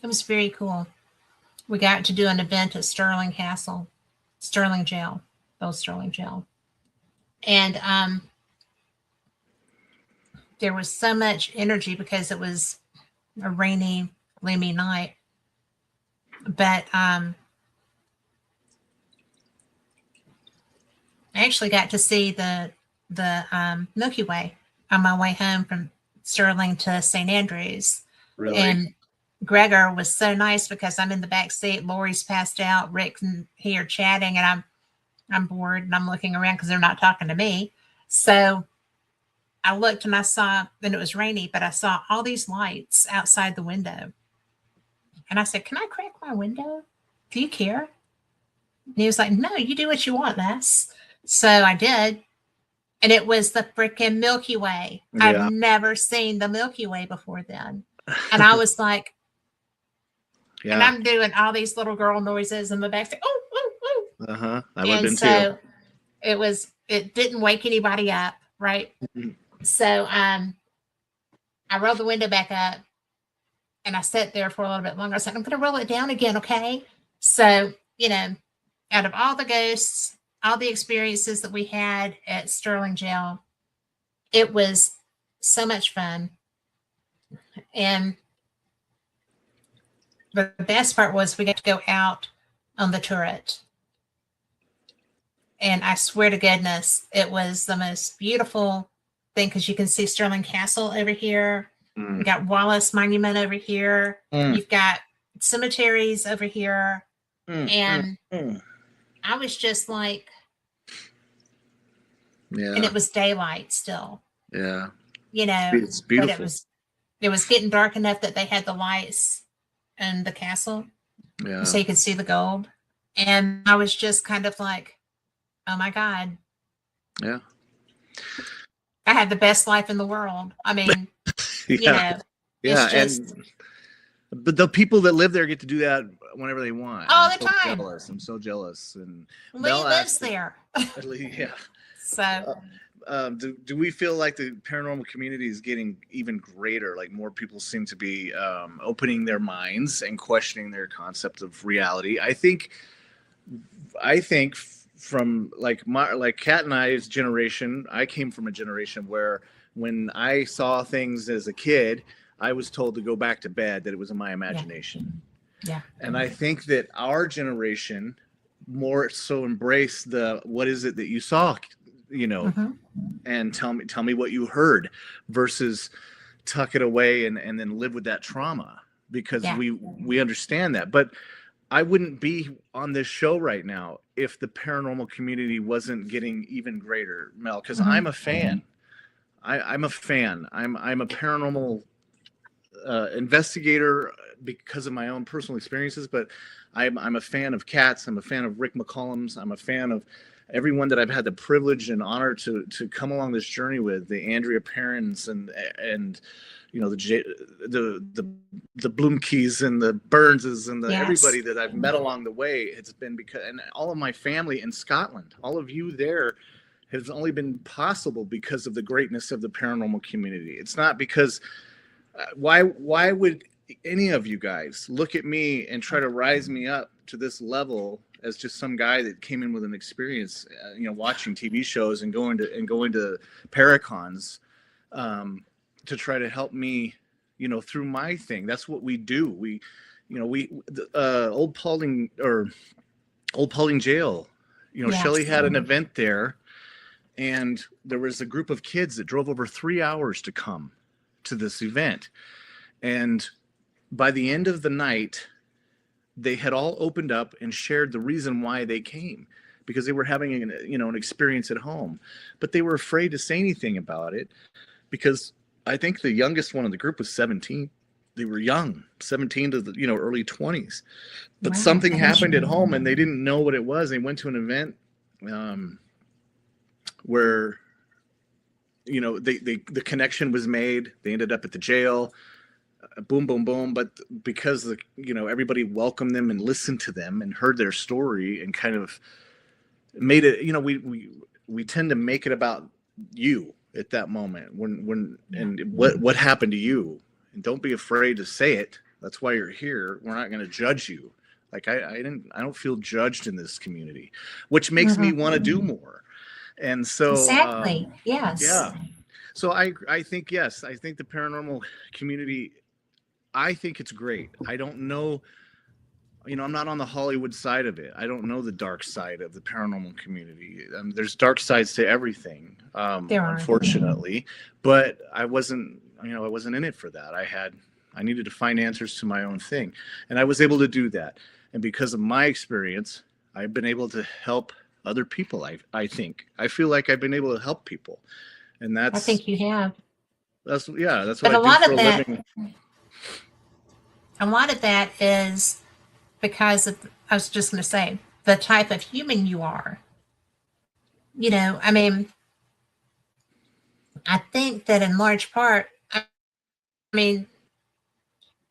it was very cool. We got to do an event at Sterling Castle, Sterling Jail, old Sterling Jail. And there was so much energy because it was a rainy, gloomy night. But I actually got to see the Milky Way on my way home from Sterling to St. Andrews. Really. And Gregor was so nice because I'm in the back seat. Lori's passed out. Rick and he are chatting, and I'm bored and I'm looking around because they're not talking to me. So I looked and I saw, and it was rainy, but I saw all these lights outside the window. And I said, "Can I crack my window? Do you care?" And he was like, "No, you do what you want, Les." So I did. And it was the freaking Milky Way. I've Yeah. never seen the Milky Way before then. And I was like, and Yeah. I'm doing all these little girl noises in the back, saying, "Oh, oh, oh." I would have And been too. so it didn't wake anybody up, right? Mhm. So I rolled the window back up and I sat there for a little bit longer. I said, "I'm going to roll it down again, okay?" So, out of all the ghosts, all the experiences that we had at Sterling Jail, it was so much fun. And the best part was we got to go out on the turret. And I swear to goodness, it was the most beautiful thing because you can see Sterling Castle over here. Mm. We got Wallace Monument over here. Mm. You've got cemeteries over here. Mm. And Mm. I was just like, Yeah. and it was daylight still, Yeah. but It's beautiful. it was getting dark enough that they had the lights in the castle. Yeah. So you could see the gold. And I was just kind of like, oh my God. Yeah. I had the best life in the world. I mean, Yeah. Yeah. it's just But the people that live there get to do that whenever they want. all I'm the so time. jealous. I'm so jealous. And Lee Mel lives asked, there. yeah. So Do we feel like the paranormal community is getting even greater? Like more people seem to be opening their minds and questioning their concept of reality. I think from like Kat and I's generation, I came from a generation where when I saw things as a kid, I was told to go back to bed, that it was in my imagination. yeah. And I think that our generation more so embraced the what is it that you saw, Mm-hmm. and tell me what you heard versus tuck it away and then live with that trauma, because Yeah. we understand that. But I wouldn't be on this show right now if the paranormal community wasn't getting even greater, Mel, because Mm-hmm. I'm a fan. I'm a fan. I'm a paranormal investigator because of my own personal experiences, but I'm a fan of Kat's. I'm a fan of Rick McCallum's. I'm a fan of everyone that I've had the privilege and honor to come along this journey with, the Andrea Perrins and the Bloomkeys and the Burnses and the Yes. everybody that I've met along the way. It's been because, and all of my family in Scotland, all of you there, has only been possible because of the greatness of the paranormal community. It's not because why would any of you guys look at me and try to rise me up to this level as just some guy that came in with an experience, watching TV shows and going to Paracons, to try to help me, through my thing. That's what we do. Old Paulding Jail, Yes. Shelley had an event there, and there was a group of kids that drove over 3 hours to come to this event. And by the end of the night, they had all opened up and shared the reason why they came, because they were having an experience at home, but they were afraid to say anything about it because I think the youngest one in the group was 17. they were young, 17 to the, early 20s. But Wow, something that is happened at young. home and they didn't know what it was. They went to an event where the connection was made. They ended up at the jail. Boom, boom, boom. But because everybody welcomed them and listened to them and heard their story and kind of made it, we tend to make it about you at that moment when Yeah. and what happened to you, and don't be afraid to say it. That's why you're here. We're not going to judge you. Like I don't feel judged in this community, which makes me Mhm. want to do more. And so Exactly. Yes. yeah, so I think, yes, I think the paranormal community, I think it's great. I don't know, I'm not on the Hollywood side of it. I don't know the dark side of the paranormal community. There's dark sides to everything, There are. unfortunately. But I wasn't in it for that. I needed to find answers to my own thing, and I was able to do that. And because of my experience, I've been able to help other people. I feel like I've been able to help people, and I think you have. that's that's what But I do for a living. a lot of that is because of, I was just going to say, the type of human you are. I mean, I think that in large part, I mean,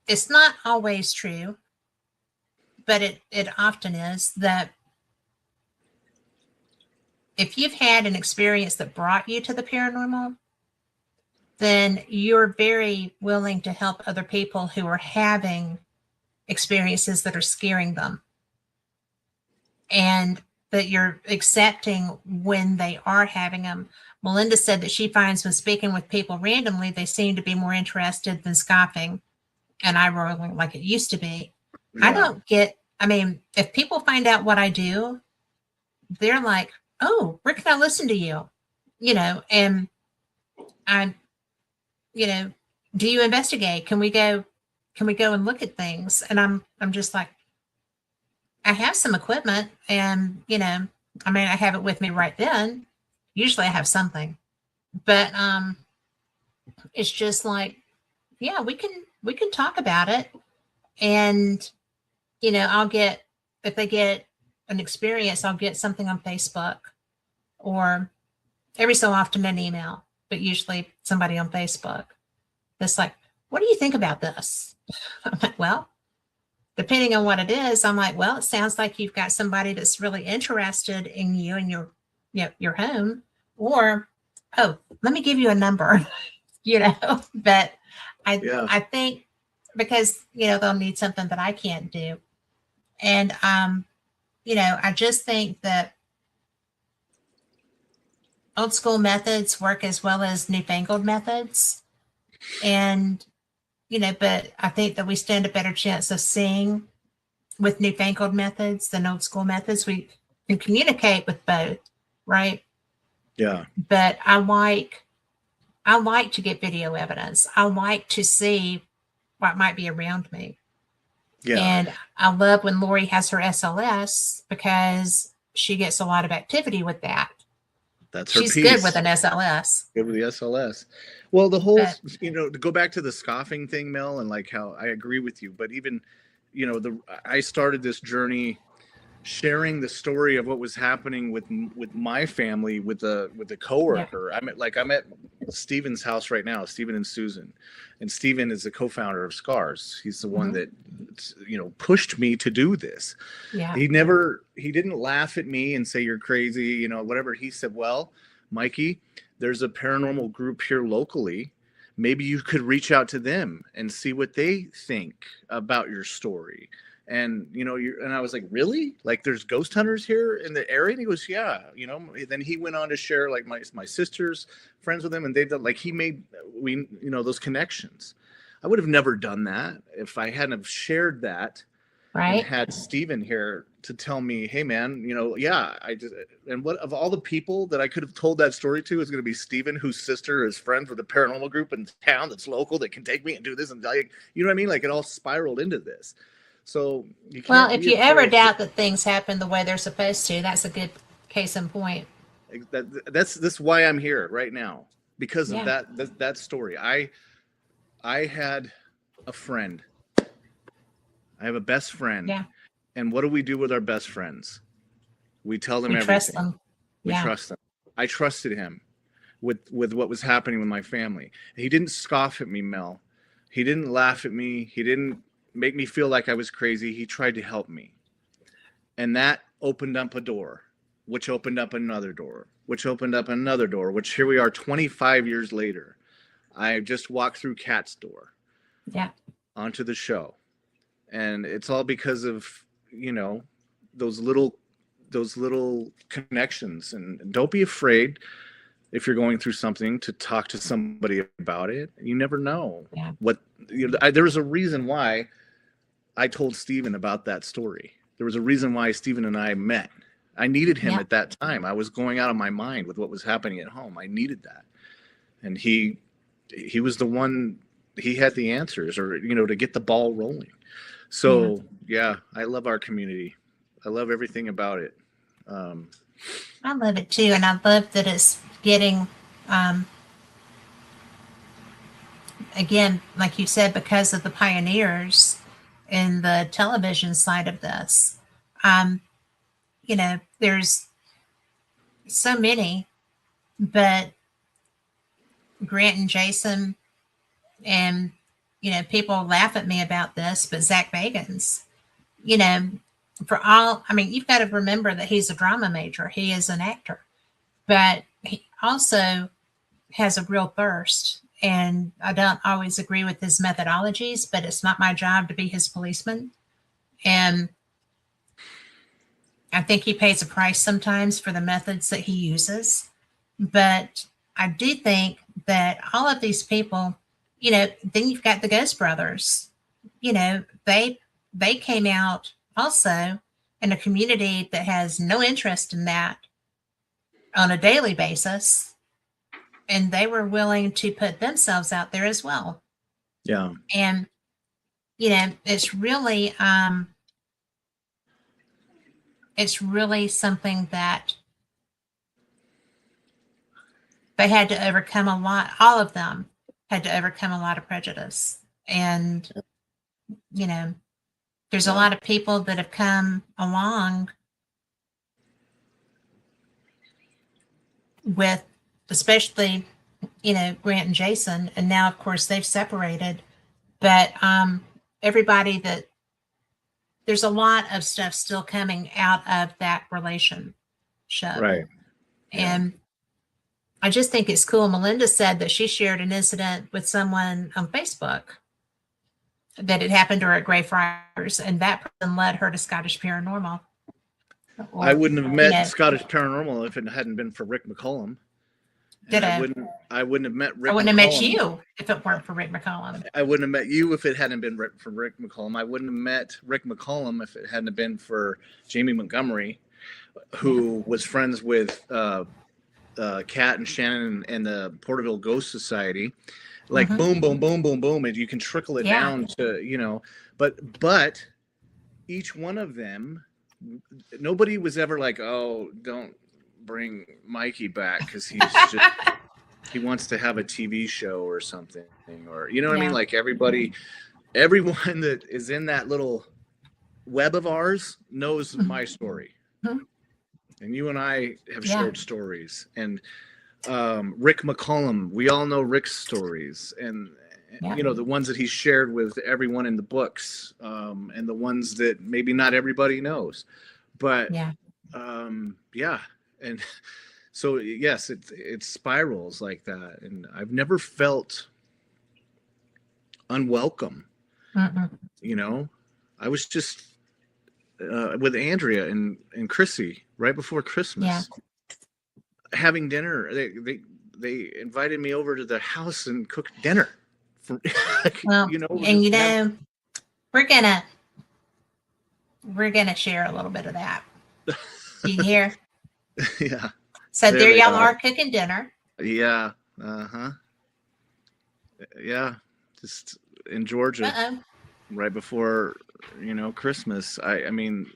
it's not always true, but it often is that if you've had an experience that brought you to the paranormal, then you're very willing to help other people who are having experiences that are scaring them. And that you're accepting when they are having them. Melinda said that she finds when speaking with people randomly, they seem to be more interested than scoffing and eye rolling like it used to be. I Yeah, don't get, I mean, if people find out what I do, they're like, oh, where can I listen to you? And I'm, you know, do you investigate? Can we go and look at things? And I'm just like, I have some equipment and, I mean, I have it with me right then. Usually I have something, but it's just like, yeah, we can talk about it. And, I'll get, if they get an experience, I'll get something on Facebook or every so often an email, but usually somebody on Facebook that's like, what do you think about this? I'm like, well, depending on what it is, I'm like, well, it sounds like you've got somebody that's really interested in you and your home, or oh, let me give you a number, But I yeah, I think because they'll need something that I can't do, and I just think that old school methods work as well as newfangled methods, and but I think that we stand a better chance of seeing with newfangled methods than old school methods. We can communicate with both, right? yeah, But I like to get video evidence. I like to see what might be around me. yeah. And I love when Lori has her SLS because she gets a lot of activity with that. That's her She's good with piece. an SLS. Good with the SLS. Well, the whole, But to go back to the scoffing thing, Mel, and like how I agree with you, but even, I started this journey sharing the story of what was happening with my family with a yeah, coworker. I'm at Steven's house right now, Steven and Susan, and Steven is the co-founder of Scars. He's the one mhm, that pushed me to do this. yeah, He didn't laugh at me and say you're crazy, whatever. He said, well, Mikey, there's a paranormal group here locally. Maybe you could reach out to them and see what they think about your story. And and I was like, really? Like, there's ghost hunters here in the area? And he goes, yeah. Then he went on to share like my sister's friends with him, and they've done, like, he made those connections. I would have never done that if I hadn't have shared that and right. had Steven here to tell me, hey man, yeah, I just, and what of all the people that I could have told that story to is going to be Steven, whose sister is friends with a paranormal group in town that's local that can take me and do this, and like, what I mean? Like, it all spiraled into this. So you Well, can't if be you ever afraid doubt that things happen the way they're supposed to, that's a good case in point. that's why I'm here right now, because of Yeah. that story. I had a friend. I have a best friend. Yeah. And what do we do with our best friends? We tell them We trust everything. them. We Yeah. trust them. I trusted him with what was happening with my family. He didn't scoff at me, Mel. He didn't laugh at me. He didn't make me feel like I was crazy. He tried to help me. And that opened up a door, which opened up another door, which opened up another door, which here we are 25 years later. I just walked through Kat's door. Yeah. Onto the show. And it's all because of, those little connections. And don't be afraid, if you're going through something, to talk to somebody about it. You never know what, there was a reason why I told Steven about that story. There was a reason why Steven and I met. I needed him at that time. I was going out of my mind with what was happening at home. I needed that. And he was the one, he had the answers, or, to get the ball rolling. So I love our community. I love everything about it. I love it too. And I love that it's getting, again, like you said, because of the pioneers in the television side of this, there's so many, but Grant and Jason, and, people laugh at me about this, but Zach Bagans, you've got to remember that he's a drama major. He is an actor, but he also has a real thirst. And I don't always agree with his methodologies, but it's not my job to be his policeman. And I think he pays a price sometimes for the methods that he uses. But I do think that all of these people, then you've got the Ghost Brothers, they came out also in a community that has no interest in that on a daily basis. And they were willing to put themselves out there as well. Yeah. And, it's really something that they had to overcome a lot. All of them had to overcome a lot of prejudice. And, there's a lot of people that have come along with, especially, Grant and Jason, and now of course they've separated, but everybody that there's a lot of stuff still coming out of that relationship. Right. And I just think it's cool. Melinda said that she shared an incident with someone on Facebook that had happened to her at Greyfriars, and that person led her to Scottish Paranormal. I wouldn't have met Scottish Paranormal if it hadn't been for Rick McCallum. I wouldn't have met Rick. I wouldn't have met you if it weren't for Rick McCallum. I wouldn't have met you if it hadn't been for Rick McCallum. I wouldn't have met Rick McCallum if it hadn't been for Jamie Montgomery, who was friends with Kat and Shannon and the Porterville Ghost Society. Like boom, boom, boom, boom, boom, and you can trickle it down to, but each one of them, nobody was ever like, oh, don't bring Mikey back because he's just he wants to have a TV show or something, or what I mean? Like everyone that is in that little web of ours knows my story. And you and I have shared stories, and Rick McCallum, we all know Rick's stories, and the ones that he shared with everyone in the books, and the ones that maybe not everybody knows, but and so yes, it spirals like that, and I've never felt unwelcome. I was just with Andrea and Chrissy right before Christmas, having dinner. They invited me over to the house and cooked dinner for, we're gonna share a little bit of that. You hear? Yeah. So there y'all are cooking dinner. Yeah. Yeah. Just in Georgia, right before Christmas. I mean,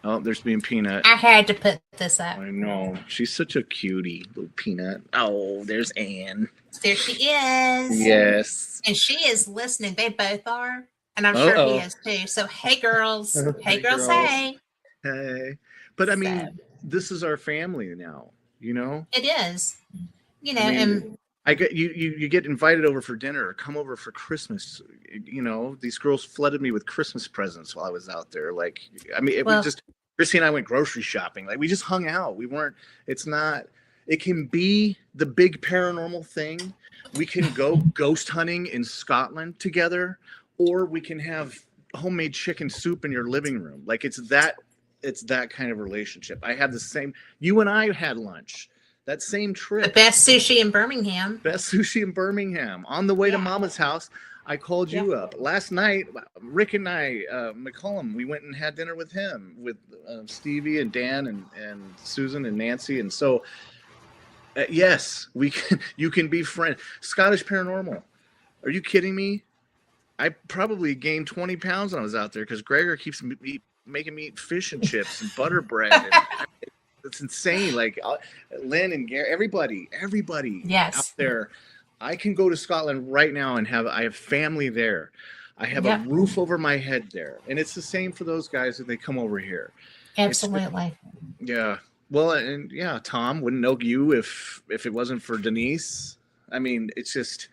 oh, there's being Peanut. I had to put this up. I know, she's such a cutie, little Peanut. Oh, there's Anne. There she is. Yes. And she is listening. They both are. And I'm sure he Uh-oh. is too. So, hey, girls. Hey, Hey, girls. girls. Hey. Hey. But I So, mean, this is our family now, you know? it is, I mean, and I get you get invited over for dinner or come over for Christmas. You know, these girls flooded me with Christmas presents while I was out there. Like, I mean, we well, just Chrissy and I went grocery shopping. Like, we just hung out. We weren't. It's not. It can be the big paranormal thing. We can go ghost hunting in Scotland together, or we can have homemade chicken soup in your living room. Like, it's that. It's that kind of relationship. I had the same. You and I had lunch that same the trip. best sushi in Birmingham. Best sushi in Birmingham. On the way to Yeah. Mama's house, I called Yeah. you up. Last night, Rick and I, McCallum, we went and had dinner with him, with Stevie and Dan and Susan and Nancy. And so, yes, we can. You can be friends. Scottish Paranormal. Are you kidding me? I probably gained 20 pounds when I was out there because Gregor keeps making me eat fish and chips and butter bread. And, it's insane. Like Lynn and Gary, everybody Yes. out there. I can go to Scotland right now and I have family there. I have a roof over my head there. And it's the same for those guys that they come over here. Absolutely. Yeah. Well, and yeah, Tom wouldn't know you if it wasn't for Denise. I mean, it's just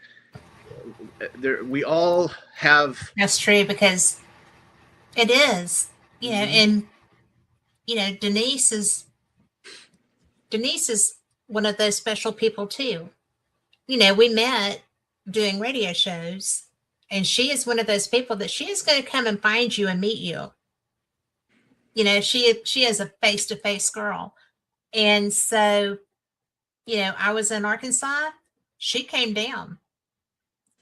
there. We all have. That's true because it is, and Denise is one of those special people too. We met doing radio shows, and she is one of those people that she is going to come and find you and meet you. She is a face-to-face girl. And so, I was in Arkansas. She came down,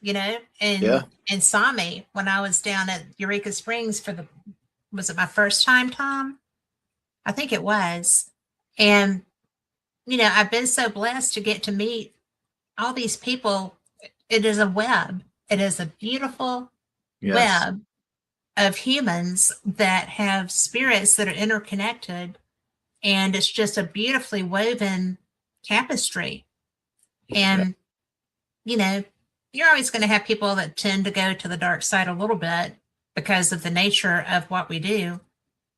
and saw me when I was down at Eureka Springs was it my first time, Tom? I think it was. And, I've been so blessed to get to meet all these people. It is a web. It is a beautiful web of humans that have spirits that are interconnected. And it's just a beautifully woven tapestry. And, you're always going to have people that tend to go to the dark side a little bit because of the nature of what we do.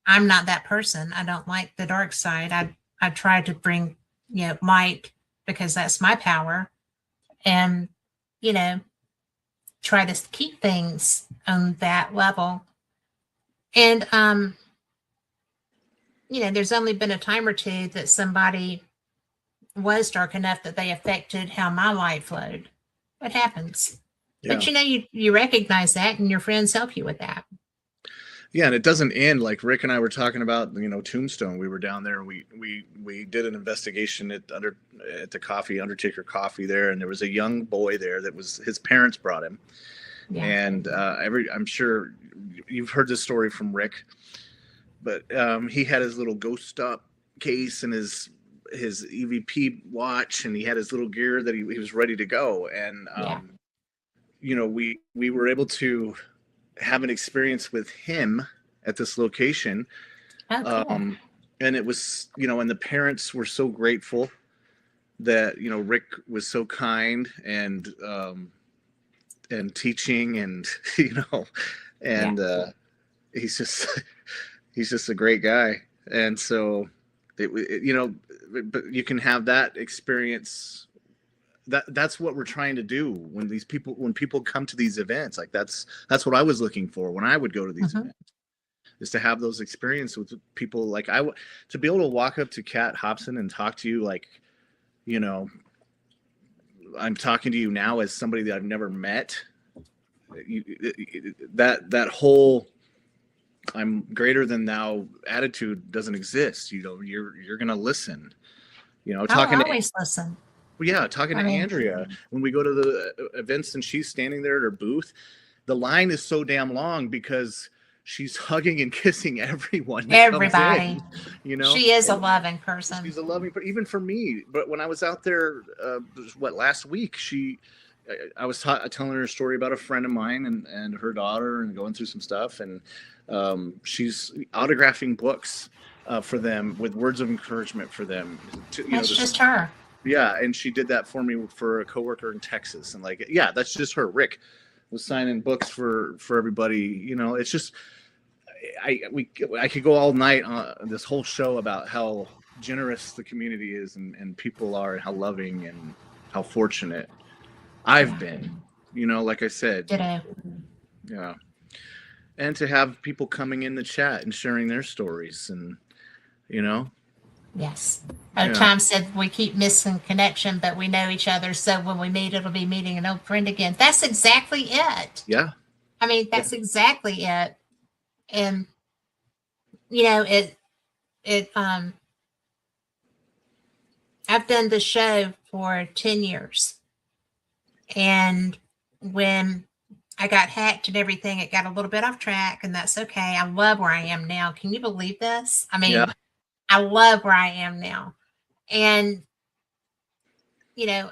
I'm not that person. I don't like the dark side. I try to bring, light because that's my power. And, try to keep things on that level. And, there's only been a time or two that somebody was dark enough that they affected how my light flowed. It happens. Yeah. But you recognize that and your friends help you with that. Yeah, and it doesn't end. Like Rick and I were talking about, Tombstone. We were down there. We did an investigation at the Undertaker Coffee there, and there was a young boy there that was his parents brought him. Yeah. And I'm sure you've heard this story from Rick, but he had his little ghost stop case and his EVP watch, and he had his little gear that he was ready to go. And we were able to have an experience with him at this location. Oh, cool. And it was, and the parents were so grateful that, Rick was so kind and teaching and, he's just a great guy. And so but you can have that experience. That's what we're trying to do when people come to these events. Like that's what I was looking for when I would go to these events, is to have those experiences with people. Like to be able to walk up to Kat Hobson and talk to you like, I'm talking to you now as somebody that I've never met. That whole I'm greater than thou attitude doesn't exist. You're gonna listen. Talking I'll always listen. Well, yeah, talking to Andrea when we go to the events and she's standing there at her booth, the line is so damn long because she's hugging and kissing everyone. Everybody. In, she is a loving person. She's a loving, but even for me. But when I was out there, last week, I was telling her a story about a friend of mine and her daughter and going through some stuff, and she's autographing books for them with words of encouragement for them. That's just her. Yeah, and she did that for me for a coworker in Texas, and like, yeah, that's just her. Rick was signing books for everybody. You know, it's just I could go all night on this whole show about how generous the community is and people are and how loving and how fortunate I've Yeah. been. You know, like I said, Ditto. yeah, and to have people coming in the chat and sharing their stories and you know, Yes. yeah, Tom said we keep missing connection, but we know each other. So when we meet, it'll be meeting an old friend again. That's exactly it. yeah, I mean, yeah, that's exactly it. And, it, I've done the show for 10 years. And when I got hacked and everything, it got a little bit off track, and that's okay. I love where I am now. Can you believe this? I yeah, mean, I love where I am now. And,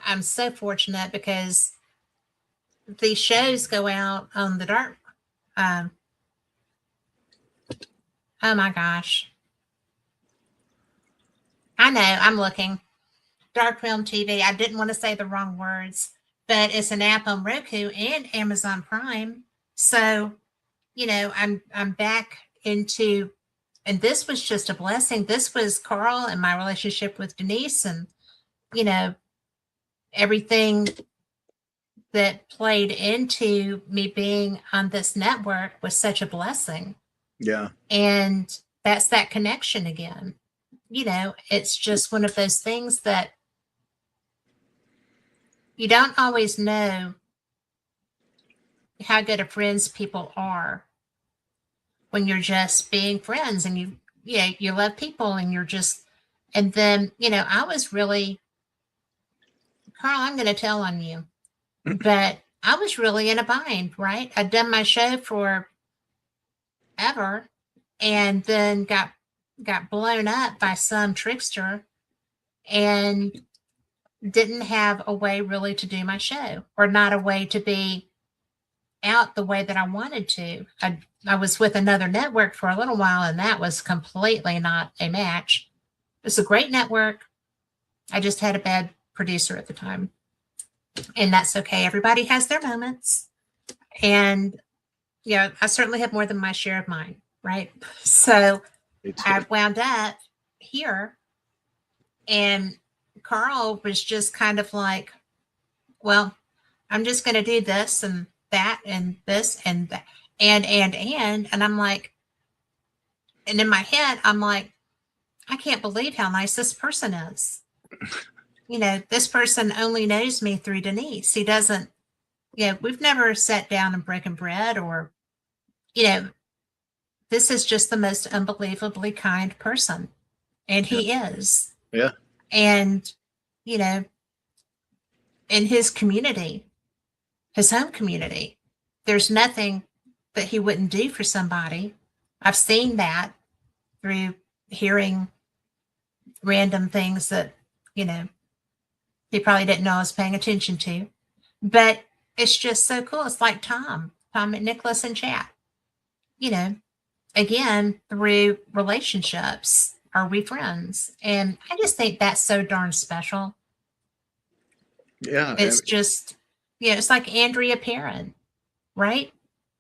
I'm so fortunate because these shows go out on the dark. Um, oh my gosh. I know, I'm looking. Dark Realm TV. I didn't want to say the wrong words, but it's an app on Roku and Amazon Prime. So, I'm back into, and this was just a blessing. This was Carl and my relationship with Denise, and you know everything that played into me being on this network was such a blessing. yeah, And that's that connection again. It's just one of those things that you don't always know how good of friends people are when you're just being friends, and you love people, and you're just, and then, I was really, Carl, I'm going to tell on you, but I was really in a bind, right? I'd done my show for ever, and then got blown up by some trickster, and didn't have a way really to do my show, or not a way to be out the way that I wanted to. I was with another network for a little while, and that was completely not a match. It's a great network. I just had a bad producer at the time, and that's okay. Everybody has their moments, and I certainly have more than my share of mine, right? So me too. I wound up here, and Carl was just kind of like, well, I'm just going to do this and that and this and that. And I'm like, and in my head, I'm like, I can't believe how nice this person is. This person only knows me through Denise. He doesn't, we've never sat down and broken bread, or, you know, this is just the most unbelievably kind person. And Yeah, he is. yeah, And, you know, in his community, his home community, there's nothing that he wouldn't do for somebody. I've seen that through hearing random things that, you know, he probably didn't know I was paying attention to. But it's just so cool. It's like Tom and Nicholas in chat. You know, again, through relationships, are we friends? And I just think that's so darn special. yeah, It's just, it's like Andrea Perrin, right?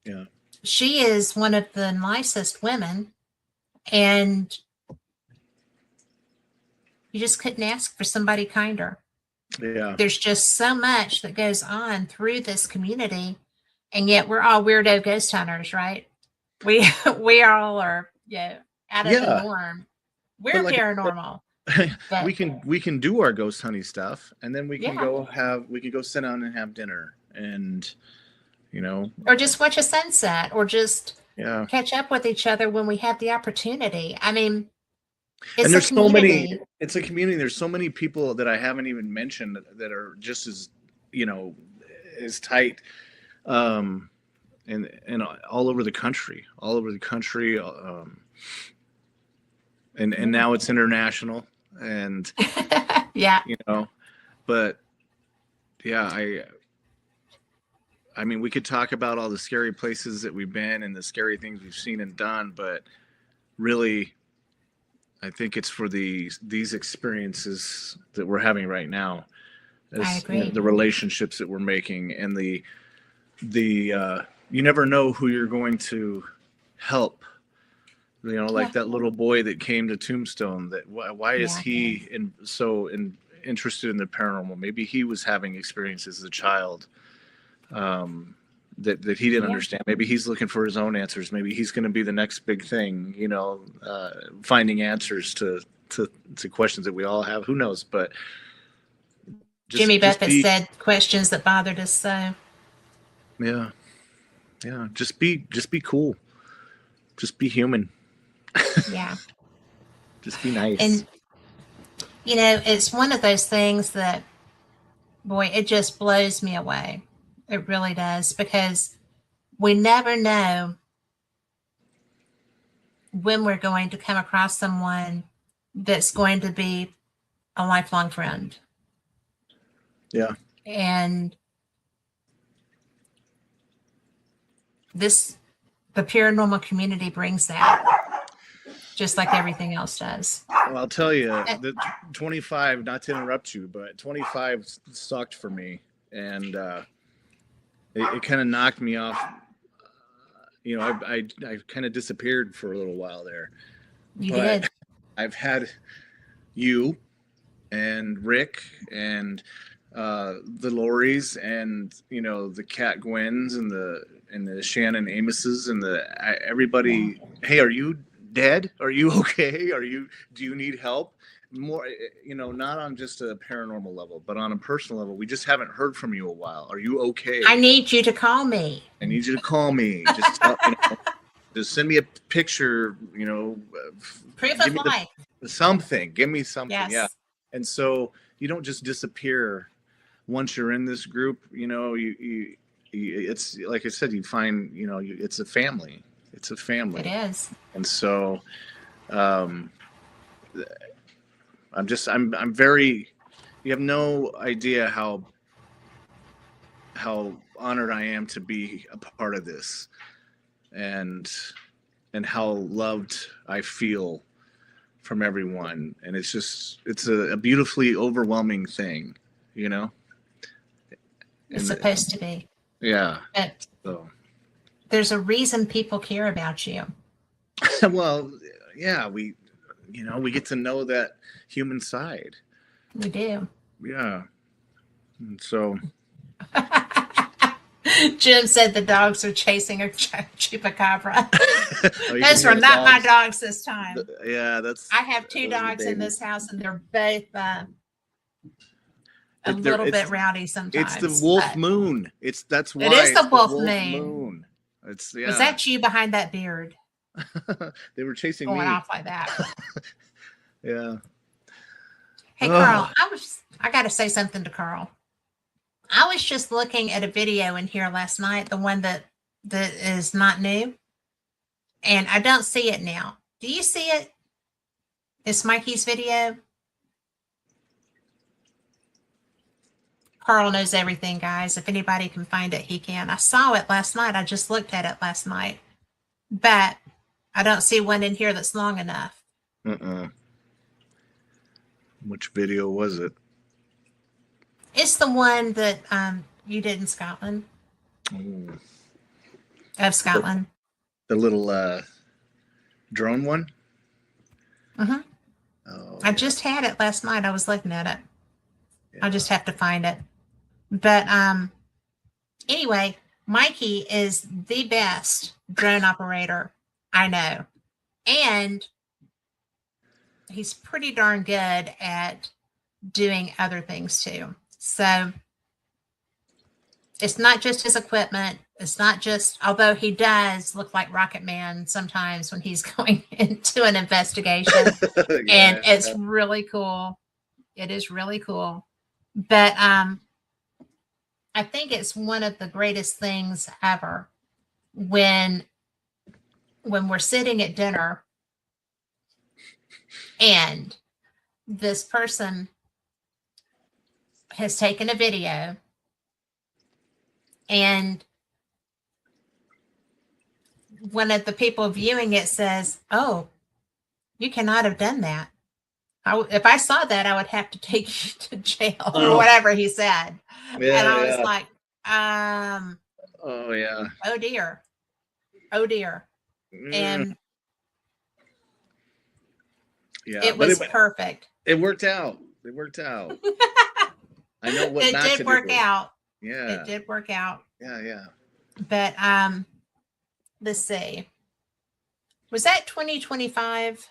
yeah, She is one of the nicest women, and you just couldn't ask for somebody kinder. yeah, There's just so much that goes on through this community, and yet we're all weirdo ghost hunters, right? We we all are, out of the yeah. norm. But We're like paranormal, I said, but we can do our ghost hunting stuff, and then yeah, we can go sit down and have dinner, and you know, or just watch a sunset, or just yeah. catch up with each other when we have the opportunity. I mean, And it's a there's so many. community. It's a community. There's so many people that I haven't even mentioned that are just as you know as tight. Um, and all over the country, all over the country, and now it's international, and Yeah. you know, but yeah, I mean, we could talk about all the scary places that we've been and the scary things we've seen and done, but really, I think it's for these experiences that we're having right now, I as agree. the relationships that we're making, and the you never know who you're going to help. You know, like Yeah. that little boy that came to Tombstone. That why is Yeah. he interested in the paranormal? Maybe he was having experiences as a child, that he didn't Yeah. understand. Maybe he's looking for his own answers. Maybe he's going to be the next big thing. You know, finding answers to questions that we all have. Who knows? But Jimmy just Buffett be, said questions that bothered us so. yeah, yeah. Just be cool. Just be human. Yeah. Just be nice. And, it's one of those things that, boy, it just blows me away. It really does, because we never know when we're going to come across someone that's going to be a lifelong friend. Yeah. And the paranormal community brings that, just like everything else does. Well, I'll tell you, the 25, not to interrupt you, but 25 sucked for me. And it kind of knocked me off. You know, I kind of disappeared for a little while there. You But did. I've had you and Rick and the Lorries and, the Cat Gwens and the Shannon Amoses and everybody. Hey, are you dead? Are you okay? Do you need help? More, not on just a paranormal level, but on a personal level. We just haven't heard from you a while. Are you okay? I need you to call me. I need you to call me. Just send me a picture, Proof give of me life. something. Give me something. Yes. Yeah. And so you don't just disappear once you're in this group. It's like I said, you find, it's a family. It's a family. It is. And so I'm very, you have no idea how honored I am to be a part of this, and how loved I feel from everyone. And it's a beautifully overwhelming thing, It's And supposed to be. yeah. But So there's a reason people care about you. well, yeah, we get to know that human side. We do. Yeah. And so Jim said the dogs are chasing a chupacabra. Oh, you Those can were hear the not my dogs. dogs this time. Yeah, that's. I have two those are the dogs in babies. this house, and they're both a They're- little it's- bit rowdy sometimes. It's the wolf but- moon. That's why It is the it's wolf moon. It's Was that you behind that beard they were chasing going me. off like that? Yeah. Hey, Carl, I got to say something to Carl. I was just looking at a video in here last night, the one that is not new, and I don't see it now. Do you see it? It's Mikey's video. Carl knows everything, guys. If anybody can find it, he can. I saw it last night. I just looked at it last night, but I don't see one in here that's long enough. Which video was it? It's the one that you did in Scotland. Ooh. Of Scotland. The little drone one? Mm-hmm. Oh, I just had it last night. I was looking at it. Yeah. I just have to find it. But anyway, Mikey is the best drone operator I know. And he's pretty darn good at doing other things too. So it's not just his equipment. It's not just, although he does look like Rocket Man sometimes when he's going into an investigation. yeah. And it's really cool. It is really cool. But I think it's one of the greatest things ever when we're sitting at dinner and this person has taken a video and one of the people viewing it says, "Oh, You cannot have done that. If I saw that, I would have to take you to jail or Oh, whatever he said. And yeah, I was yeah. like, Oh, yeah. oh dear, oh dear. Mm, And yeah, it but was perfect. it worked out. It worked out. I know what It not did to work do. out. It Yeah, did work out. yeah, yeah. But let's see. Was that 2025?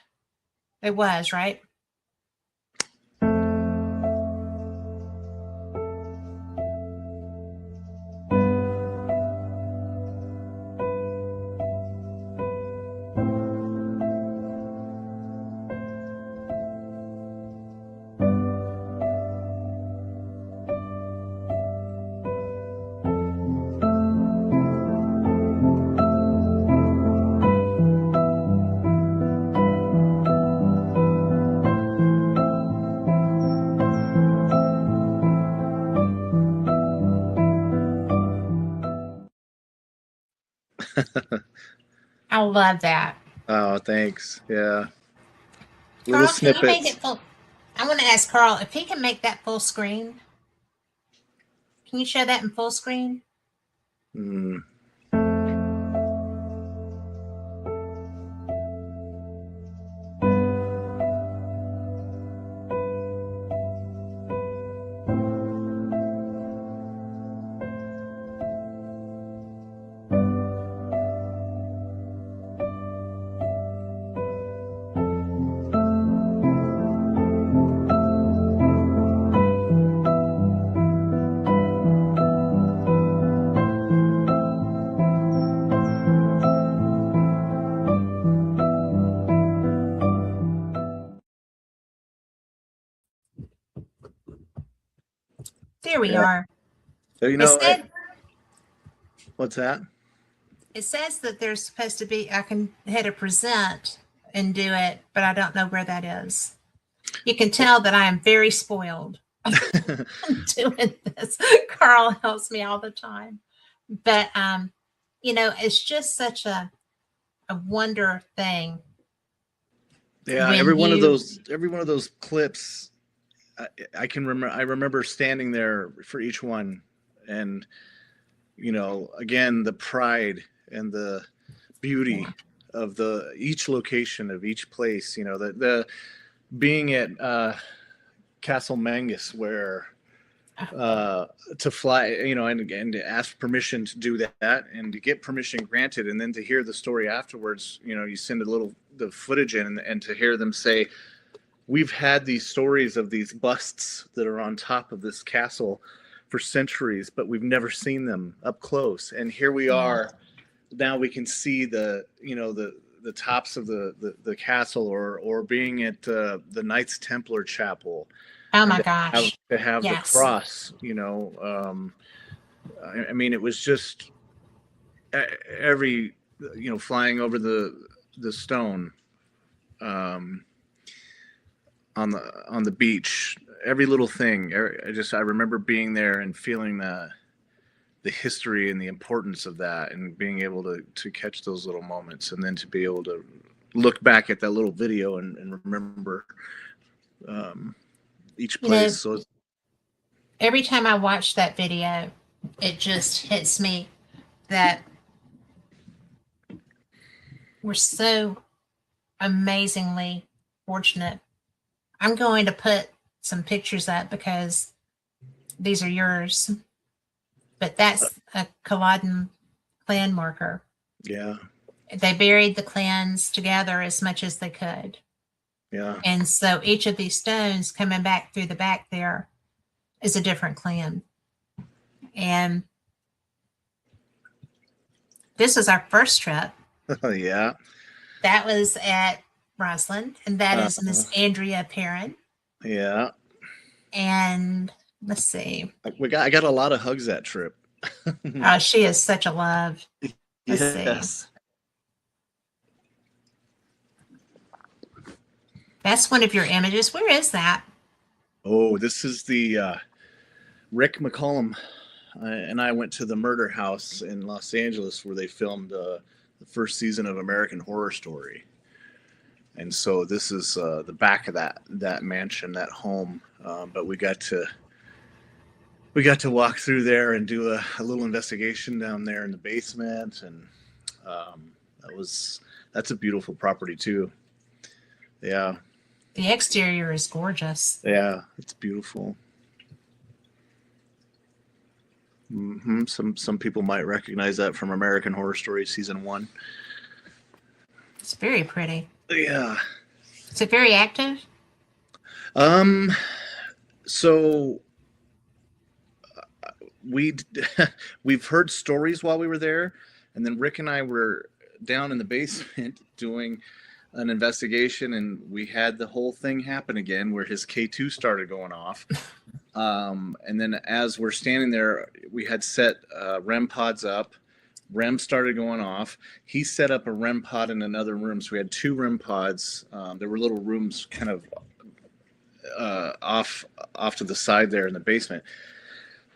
It was, right? I love that. Oh, thanks. Yeah, little Carl, can you make snippets. it full? I want to ask Carl if he can make that full screen. Can you show that in full screen? Mm. There we Yeah. are. So, It said what's that? it says that there's supposed to be I can hit a present and do it, but I don't know where that is. You can tell that I am very spoiled doing this. Carl helps me all the time. But it's just such a wonder thing Yeah, when you every one of those clips, I can remember. I remember standing there for each one, and again, the pride and the beauty yeah. of the each location of each place. The being at Castle Mangus, where to fly, and to ask permission to do that, and to get permission granted, and then to hear the story afterwards. You send the footage in, and to hear them say, we've had these stories of these busts that are on top of this castle for centuries, but we've never seen them up close. And here we Yeah. are. Now we can see the tops of the castle, or being at the Knights Templar Chapel, Oh and my gosh. to have the Yes. cross. I mean, it was just every flying over the stone. On the beach, every little thing. I remember being there and feeling the history and the importance of that, and being able to catch those little moments, and then to be able to look back at that little video and remember each place. So every time I watch that video, it just hits me that we're so amazingly fortunate. I'm going to put some pictures up because these are yours, but that's a Culloden clan marker. yeah, They buried the clans together as much as they could. yeah, And so each of these stones coming back through the back there is a different clan. And this was our first trip. yeah. That was at Roslyn, and that is Miss Uh, Andrea Perrin. yeah. And let's see. I got a lot of hugs that trip. Oh, she is such a love. Let's see. Yes. That's one of your images. Where is that? Oh, this is the Rick McCallum and I went to the murder house in Los Angeles where they filmed the first season of American Horror Story. And so this is the back of that mansion, that home. But we got to walk through there and do a little investigation down there in the basement, and um, that's a beautiful property too. Yeah, The exterior is gorgeous. yeah, it's beautiful. Some people might recognize that from American Horror Story season 1. It's very pretty. Yeah. Is it very active? Um. So we we've heard stories while we were there, and then Rick and I were down in the basement doing an investigation, and we had the whole thing happen again where his K2 started going off. And then as we're standing there, we had set REM pods up. REM started going off. He set up a REM pod in another room. So we had 2 REM pods. There were little rooms kind of off to the side there in the basement.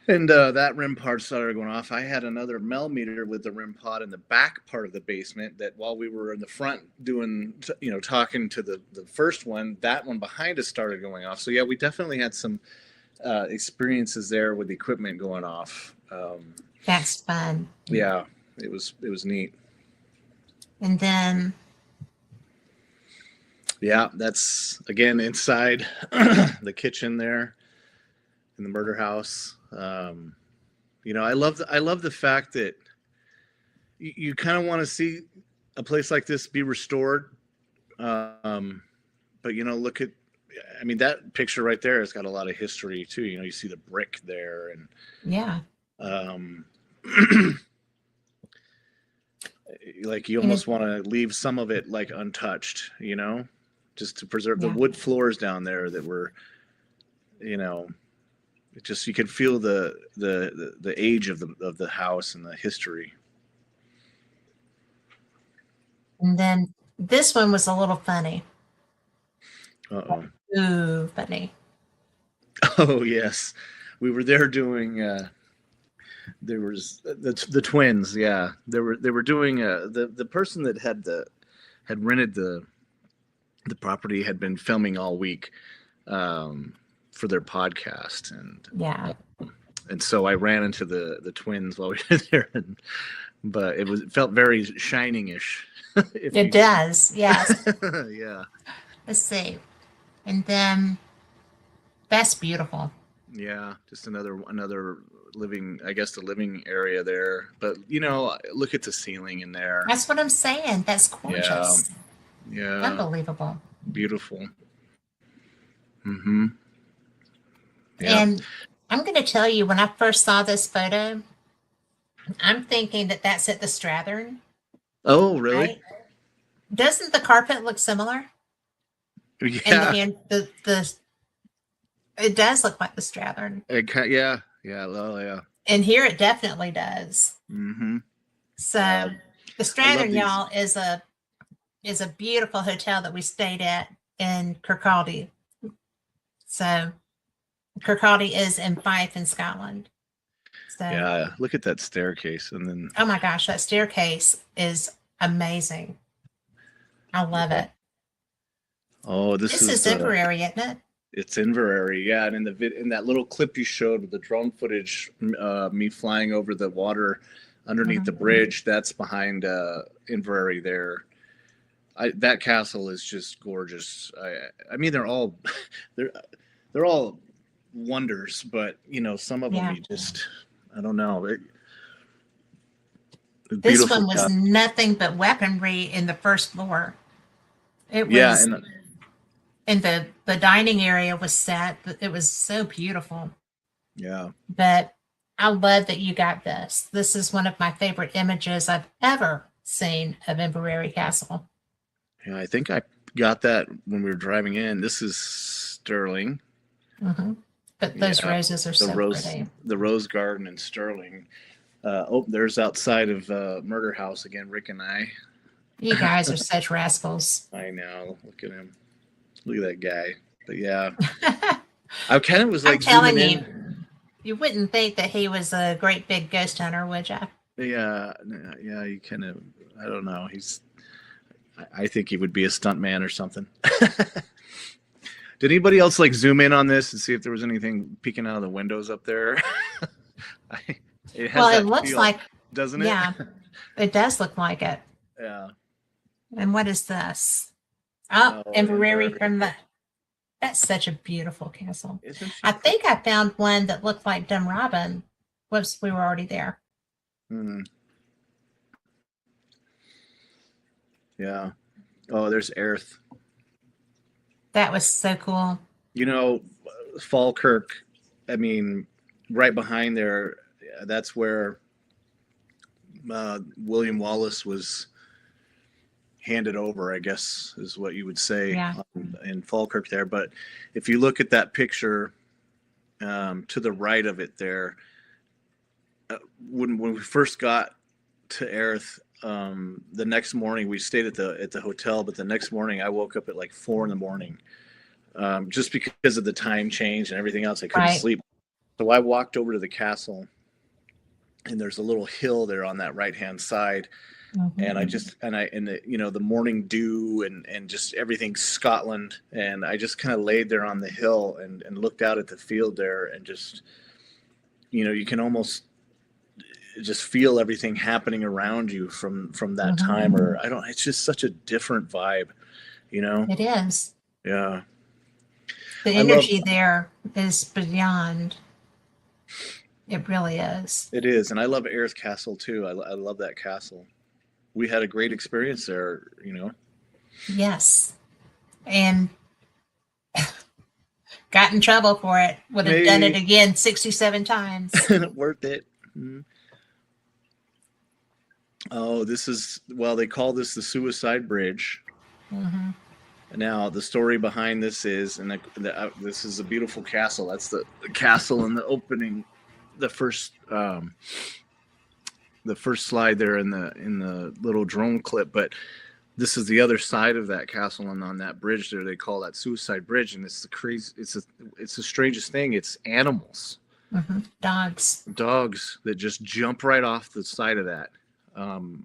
And that REM pod started going off. I had another millimeter with the REM pod in the back part of the basement that while we were in the front doing, talking to the first one, that one behind us started going off. So yeah, we definitely had some experiences there with the equipment going off. That's fun. Yeah, it was neat. And then, yeah, that's again inside the kitchen there in the murder house. I love the fact that you kind of want to see a place like this be restored. But look at, that picture right there has got a lot of history too. You see the brick there, and yeah. Like you almost want to leave some of it like untouched, just to preserve the wood floors down there that were, it just, you can feel the age of the house and the history. And then this one was a little funny. Uh-oh. Ooh, funny. Oh yes, we were there doing. There was the twins. Yeah, they were doing. The person that had rented the property had been filming all week for their podcast, and so I ran into the twins while we were there, but it felt very Shining-ish. It does, yes. Yeah. Let's see. And then that's beautiful. Yeah, just another living, I guess, the living area there. But look at the ceiling in there. That's what I'm saying. That's gorgeous. Yeah. Unbelievable. Beautiful. Mm-hmm. Yeah. And I'm going to tell you, when I first saw this photo, I'm thinking that that's at the Strathern. Oh, really? Right? Doesn't the carpet look similar? Yeah. And it does look like the Strathern. Yeah. Well, yeah. And here it definitely does. Mm-hmm. So the Strathern, y'all, is a beautiful hotel that we stayed at in Kirkcaldy. So Kirkcaldy is in Fife in Scotland. So, yeah, look at that staircase, and then oh my gosh, that staircase is amazing. I love it. Oh, this is Inverary, isn't it? It's Inverary, yeah. And in that little clip you showed with the drone footage, me flying over the water underneath the bridge, that's behind Inverary there. That castle is just gorgeous. They're all they're all wonders, but some of them you just, I don't know. This one was nothing but weaponry in the first floor. It was, and the dining area was set. It was so beautiful. Yeah. But I love that you got this. This is one of my favorite images I've ever seen of Inverary Castle. Yeah, I think I got that when we were driving in. This is Sterling. Mm-hmm. But those roses are so pretty. The rose garden in Sterling. There's outside of Murder House again, Rick and I. You guys are such rascals. I know. Look at him. Look at that guy. But yeah. I kind of was like, I'm telling you, you wouldn't think that he was a great big ghost hunter, would you? Yeah. You kind of, I don't know. I think he would be a stunt man or something. Did anybody else like zoom in on this and see if there was anything peeking out of the windows up there? I, it has Well, it that looks feel, like, doesn't it? yeah, it does look like it. Yeah. And what is this? Oh, Oh, Inverary Inverary. from the, that's such a beautiful castle. Isn't she? I think I found one that looked like Dunrobin. Whoops, we were already there. Hmm. Yeah. Oh, there's Aerith. That was so cool. You know, Falkirk. I mean, right behind there. That's where William Wallace was handed over, I guess is what you would say, Yeah. in Falkirk there. But if you look at that picture to the right of it there, when we first got to Aerith, the next morning we stayed at the hotel, but the next morning I woke up at like 4 a.m, just because of the time change and everything else. I couldn't Right. sleep, so I walked over to the castle, and there's a little hill there on that right hand side. And I just and the, the morning dew and just everything Scotland, and I just kind of laid there on the hill and looked out at the field there, and just you can almost just feel everything happening around you from that time. Or I don't, it's just such a different vibe. It is. Yeah, The I love energy there is beyond. It really is. it is. And I love Ayers Castle too. I love that castle. We had a great experience there. Yes. And got in trouble for it. Would have done it again 67 times. Worth it. Mm-hmm. Oh, well, they call this the Suicide Bridge. Mm-hmm. Now, the story behind this is, and this is a beautiful castle. That's the castle in the opening, the first slide there in the little drone clip. But this is the other side of that castle, and on that bridge there, they call that Suicide Bridge. And it's the strangest thing. It's animals, dogs that just jump right off the side of that,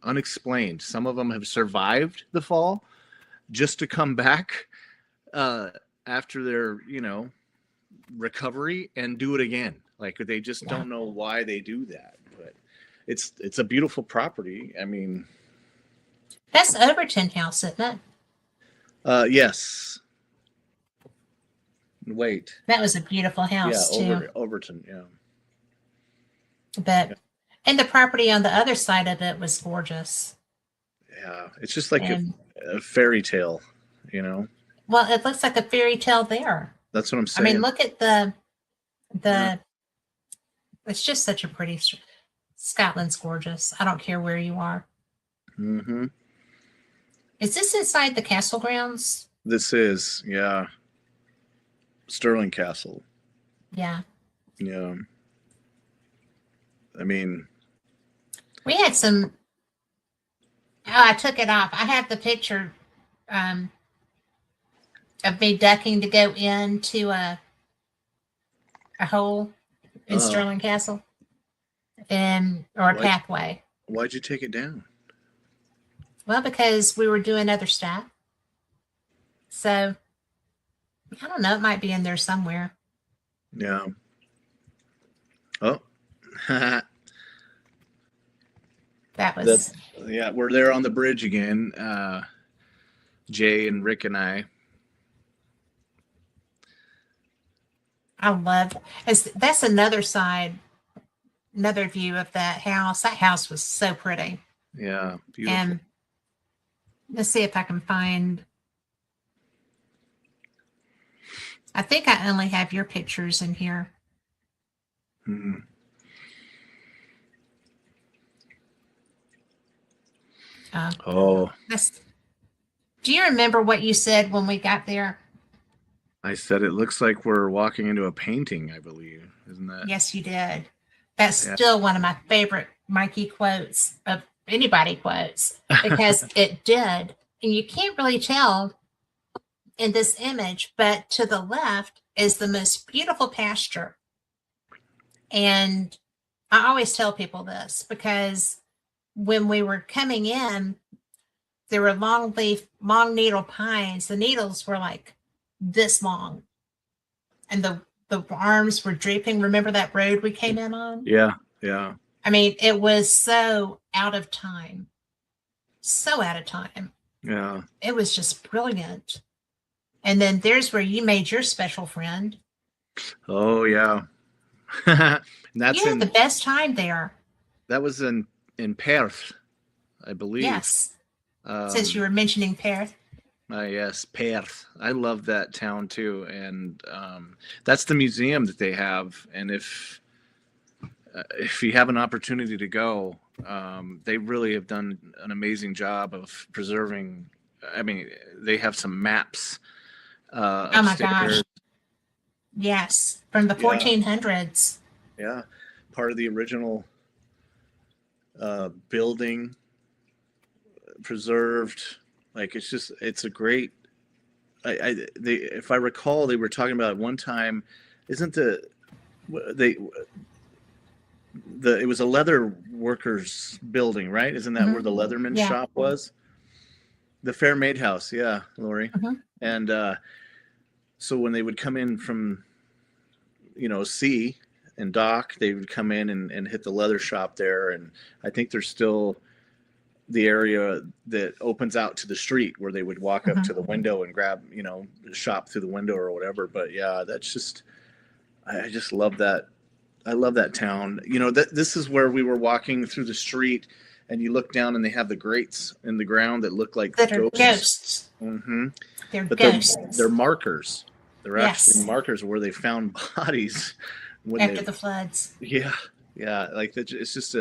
unexplained. Some of them have survived the fall just to come back after their recovery and do it again. Like they just don't know why they do that. But it's a beautiful property. I mean, that's Overton House, isn't it? Yes. Wait. That was a beautiful house too. Overton. Yeah. But and the property on the other side of it was gorgeous. Yeah, it's just like a fairy tale, Well, it looks like a fairy tale there. That's what I'm saying. I mean, look at the it's just such a pretty, Scotland's gorgeous. I don't care where you are. Mm-hmm. Is this inside the castle grounds? This is, yeah. Stirling Castle. Yeah. Yeah. I mean, we had some. Oh, I took it off. I have the picture of me ducking to go into a hole in Stirling Castle, or a pathway. Why'd you take it down? Well, because we were doing other stuff. So I don't know. It might be in there somewhere. Yeah. Oh. That was. Yeah, we're there on the bridge again. Jay and Rick and I. I love. That's another side, another view of that house. That house was so pretty. Yeah, beautiful. And let's see if I can find. I think I only have your pictures in here. Mm-hmm. Do you remember what you said when we got there? I said it looks like we're walking into a painting, I believe. Isn't that? Yes, you did. That's still one of my favorite Mikey quotes of anybody quotes, because it did. And you can't really tell in this image, but to the left is the most beautiful pasture. And I always tell people this because when we were coming in, there were long leaf, long needle pines. The needles were like this long, and the arms were drooping. Remember that road we came in on? Yeah. Yeah. I mean, it was so out of time. So out of time. Yeah. It was just brilliant. And then there's where you made your special friend. Oh yeah. And that's You had the best time there. that was in Perth, I believe. Yes. Since you were mentioning Perth. Yes, Perth. I love that town too, and that's the museum that they have. And if you have an opportunity to go, they really have done an amazing job of preserving. I mean, they have some maps Oh my gosh. upstairs. Yes. From the Yeah. 1400s. Yeah, part of the original building preserved. Like it's a great. If I recall, they were talking about one time. Isn't they it was a leather workers building, right? Isn't that where the Leatherman Yeah. shop was? The Fair Maid House, yeah, Lori. And so when they would come in from, sea and dock, they would come in and hit the leather shop there. And I think there's still the area that opens out to the street where they would walk up to the window and grab, shop through the window or whatever. But yeah, that's just, I just love that. I love that town. This is where we were walking through the street, and you look down and they have the grates in the ground that look like That are ghosts. Mm-hmm. They're But ghosts. they're markers. They're Yes. actually markers where they found bodies After the floods. Yeah, yeah. Like it's just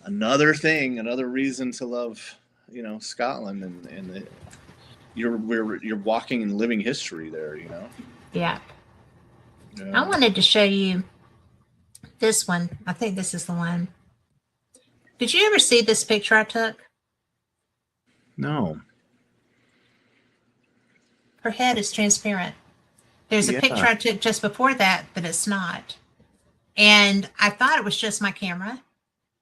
another thing, another reason to love, Scotland, and you're walking in living history there. Yeah. Yeah. I wanted to show you this one. I think this is the one. Did you ever see this picture I took? No. Her head is transparent. There's a Yeah. picture I took just before that it's not. And I thought it was just my camera,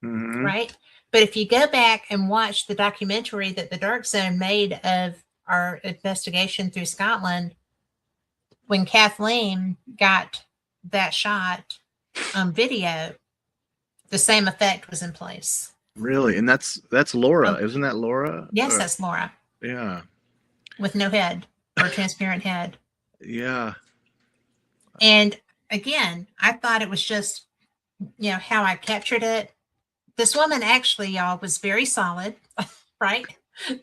right? But if you go back and watch the documentary that the Dark Zone made of our investigation through Scotland, when Kathleen got that shot on video, the same effect was in place. Really? And that's Laura. Isn't that Laura? Yes, that's Laura. Yeah. With no head or transparent head. Yeah. And again, I thought it was just, how I captured it. This woman actually, y'all, was very solid, right?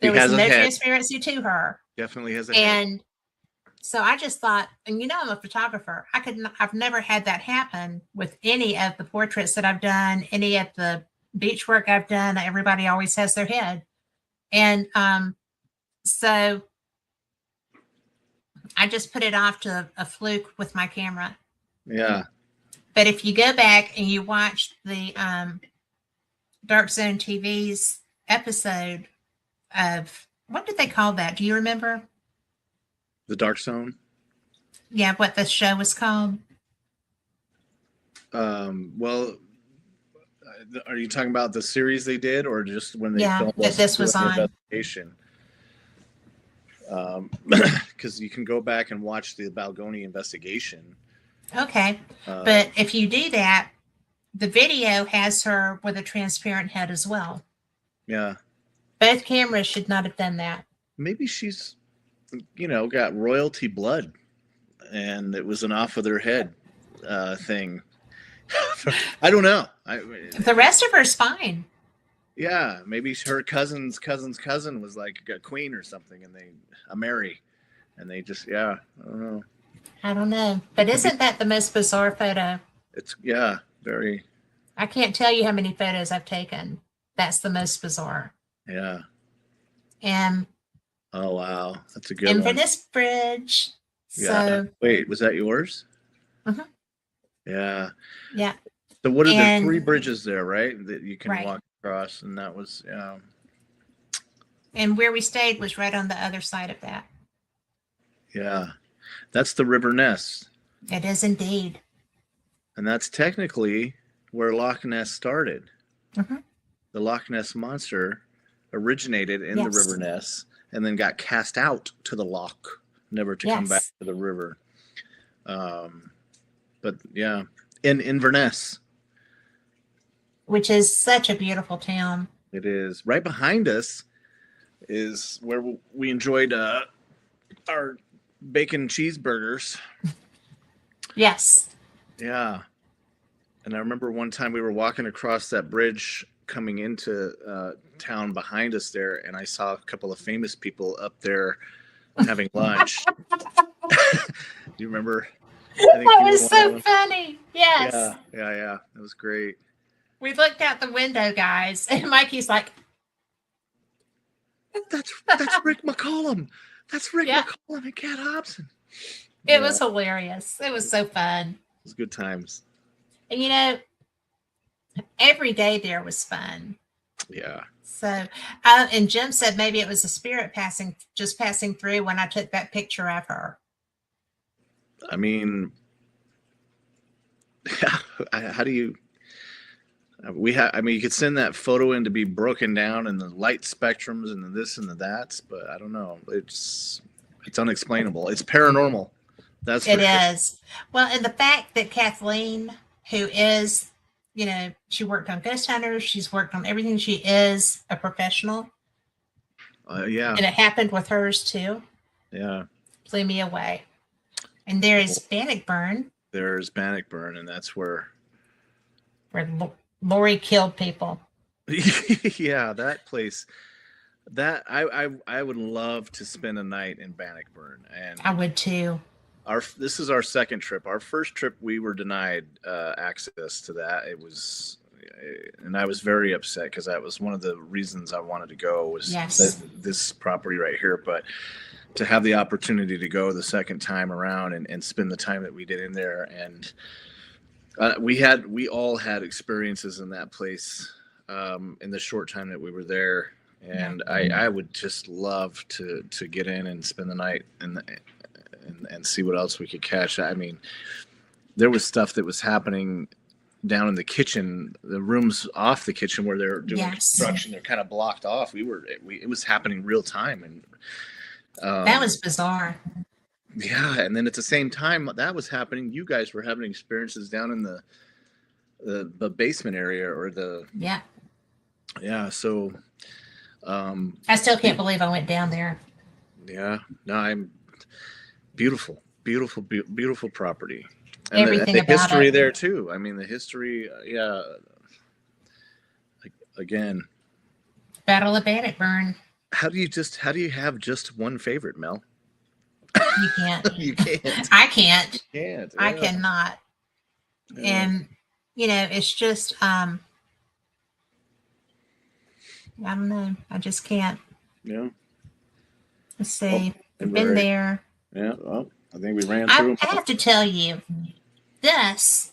There was no transparency to her. Definitely has a head. And so I just thought, and I'm a photographer. I've never had that happen with any of the portraits that I've done, any of the beach work I've done. Everybody always has their head. And so I just put it off to a fluke with my camera. Yeah. But if you go back and you watch the Dark Zone TV's episode of, what did they call that? Do you remember? The Dark Zone? Yeah, what the show was called? Well, are you talking about the series they did, or just when they filmed that this was on? Investigation? Because you can go back and watch the Balgoni investigation. Okay. But if you do that, the video has her with a transparent head as well. Yeah. Both cameras should not have done that. Maybe she's, got royalty blood, and it was an off of their head thing. I don't know. The rest of her is fine. Yeah, maybe her cousin's cousin was like a queen or something, and a Mary, and they just, I don't know. I don't know. But isn't that the most bizarre photo? It's, very. I can't tell you how many photos I've taken. That's the most bizarre. Yeah. And oh, wow. That's a good one. Inverness Bridge. Yeah. So, wait, was that yours? Mm-hmm. Yeah. Yeah. So what are the 3 bridges there, right? That you can right. walk across, and that was, And where we stayed was right on the other side of that. Yeah. That's the River Ness. It is indeed. And that's technically where Loch Ness started. Mm-hmm. The Loch Ness Monster originated in the Yes. River Ness and then got cast out to the loch, never to come back Yes. to the river. But yeah, in Inverness. Which is such a beautiful town. It is. Right behind us is where we enjoyed our bacon cheeseburgers. Yes. Yeah. And I remember one time we were walking across that bridge coming into town behind us there, and I saw a couple of famous people up there having lunch. Do you remember? I think That you was were so one of them. funny. Yes. Yeah. It was great. We looked out the window, guys, and Mikey's like, That's Rick McCallum. That's Rick yeah. McCallum and Cat Hobson. It was hilarious. It was so fun. It was good times. And every day there was fun. Yeah. So, and Jim said maybe it was a spirit passing through when I took that picture of her. I mean, how do you? You could send that photo in to be broken down and the light spectrums and the this and the that, but I don't know. It's unexplainable. It's paranormal. That's for It sure. is. Well, and the fact that Kathleen, who is, she worked on Ghost Hunters, she's worked on everything. She is a professional. Yeah. And it happened with hers too. Yeah. Blew me away. And there is Bannockburn. There's Bannockburn, and that's where Lori killed people. Yeah, that place. That I would love to spend a night in Bannockburn, and I would too. This is our second trip. Our first trip, we were denied access to that. And I was very upset because that was one of the reasons I wanted to go was this property right here. But to have the opportunity to go the second time around and spend the time that we did in there, and we all had experiences in that place in the short time that we were there. And I would just love to get in and spend the night and see what else we could catch. I mean, there was stuff that was happening down in the kitchen, the rooms off the kitchen where they're doing construction. They're kind of blocked off. It was happening real time, and that was bizarre. Yeah, and then at the same time that was happening, you guys were having experiences down in the basement area or the So I still can't believe I went down there. Yeah, no, I'm beautiful property. And everything the about history it. there too. I mean, the history, again. Battle of Bannockburn. How do you have just one favorite, Mel? You can't. You can't. I can't. You can't. I cannot. Yeah. And it's just I don't know. I just can't. Yeah. Let's see. I've been there. Yeah. Well, I think we ran through. I have to tell you, this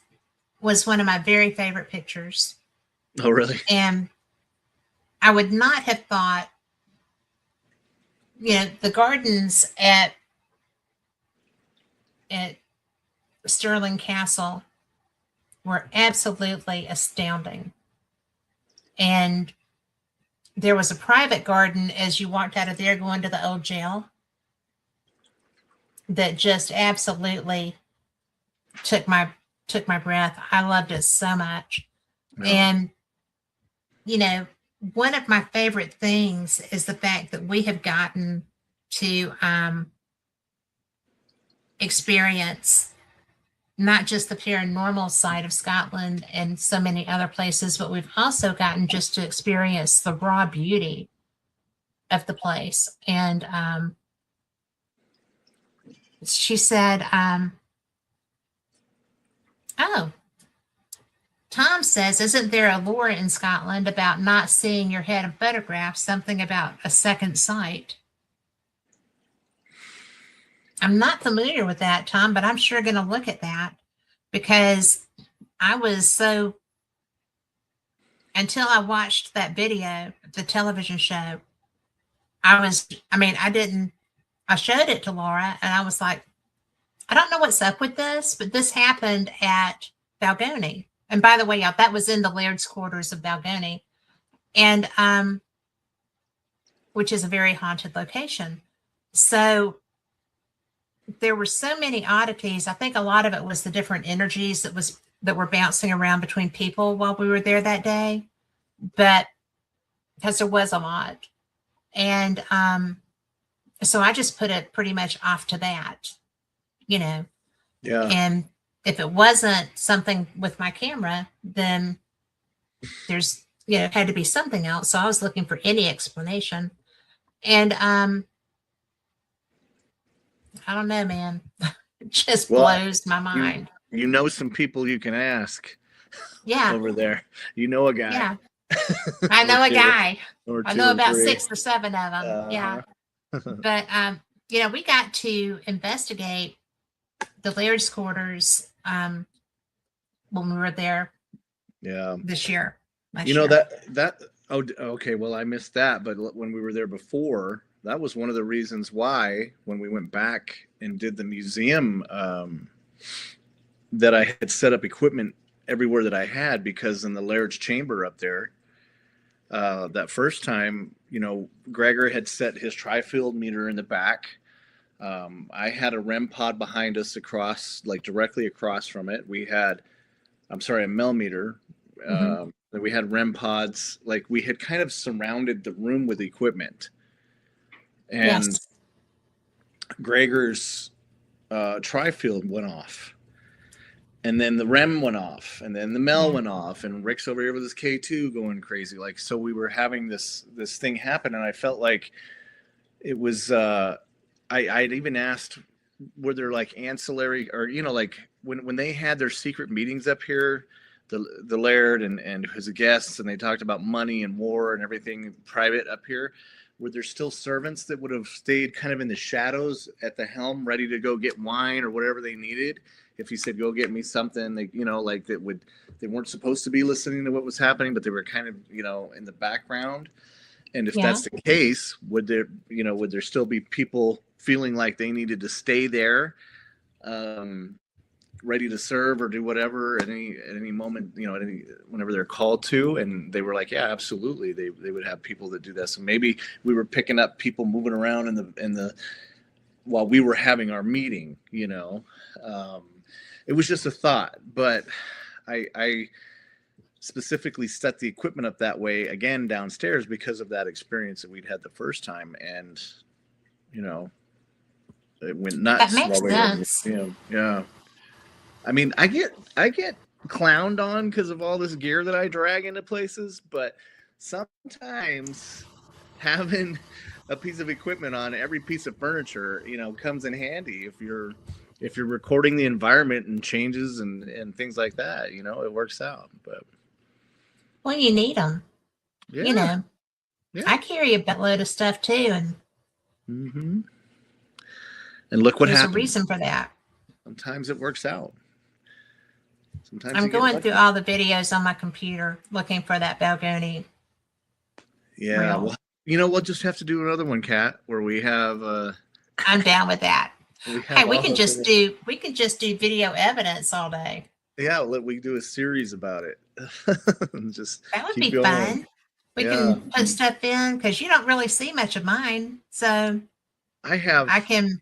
was one of my very favorite pictures. Oh, really? And I would not have thought, the gardens at Stirling Castle were absolutely astounding. And there was a private garden as you walked out of there going to the old jail that just absolutely took my breath. I loved it so much. Oh. And one of my favorite things is the fact that we have gotten to experience not just the paranormal side of Scotland and so many other places, but we've also gotten just to experience the raw beauty of the place. And she said, Tom says, isn't there a lore in Scotland about not seeing your head in photographs, something about a second sight? I'm not familiar with that, Tom, but I'm sure going to look at that because I was so, until I watched that video, the television show, I showed it to Laura and I was like, I don't know what's up with this, but this happened at Balgony. And by the way, that was in the Laird's quarters of Balgony. And which is a very haunted location. So there were so many oddities. I think a lot of it was the different energies that were bouncing around between people while we were there that day. But because there was a lot. And so I just put it pretty much off to that, you know. Yeah. And if it wasn't something with my camera, then there's, had to be something else. So I was looking for any explanation. And I don't know, man. It just blows my mind. You know some people you can ask. Yeah. Over there. You know a guy. Yeah. I know a guy. I know about 3. 6 or 7 of them. Yeah. But, we got to investigate the Laird's quarters when we were there. Yeah. This year. Okay. Well, I missed that. But when we were there before, that was one of the reasons why when we went back and did the museum, that I had set up equipment everywhere that I had, because in the Laird's chamber up there, that first time, Gregor had set his tri-field meter in the back. I had a REM pod behind us directly across from it. We had, a Mel meter. We had REM pods. We had kind of surrounded the room with equipment. And yes. Gregor's tri-field went off. And then the REM went off, and then the Mel went off, and Rick's over here with his K2 going crazy. So we were having this thing happen, and I felt like it was. I'd even asked, were there ancillary, or when they had their secret meetings up here, the Laird and his guests, and they talked about money and war and everything private up here. Were there still servants that would have stayed kind of in the shadows at the helm, ready to go get wine or whatever they needed? If he said, go get me something, they weren't supposed to be listening to what was happening, but they were kind of, in the background. And if that's the case, would there still be people feeling like they needed to stay there, ready to serve or do whatever at any moment, whenever they're called to? And they were like, yeah, absolutely. They would have people that do that. So maybe we were picking up people moving around in the while we were having our meeting, it was just a thought, but I specifically set the equipment up that way again downstairs because of that experience that we'd had the first time. And, it went nuts. That makes sense. Yeah. I mean, I get clowned on because of all this gear that I drag into places, but sometimes having a piece of equipment on every piece of furniture, comes in handy if you're recording the environment and changes and things like that. It works out. But you need them. Yeah. I carry a buttload of stuff too, and and look what there's happens. A reason for that. Sometimes it works out. Sometimes I'm going through all the videos on my computer looking for that Balgoni. Yeah. Well, we'll just have to do another one, Kat, where we have. I'm down with that. We can just do video evidence all day. Yeah, we do a series about it. Just that would be fun. We can put stuff in because you don't really see much of mine, so I can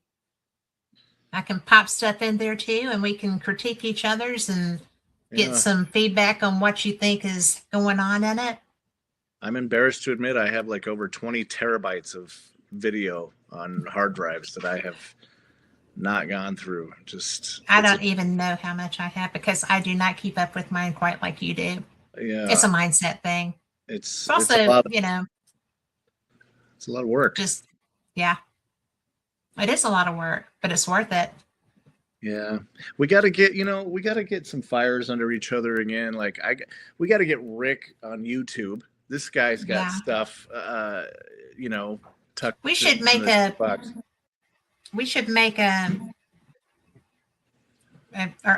pop stuff in there too, and we can critique each other's and get some feedback on what you think is going on in it. I'm embarrassed to admit I have over 20 terabytes of video on hard drives that I have not gone through. I don't even know how much I have because I do not keep up with mine quite like you do. Yeah, it's a mindset thing. It's also, it's a lot of work. It is a lot of work, but it's worth it. Yeah, we got to get some fires under each other again. We got to get Rick on YouTube. This guy's got stuff, tucked. We should make our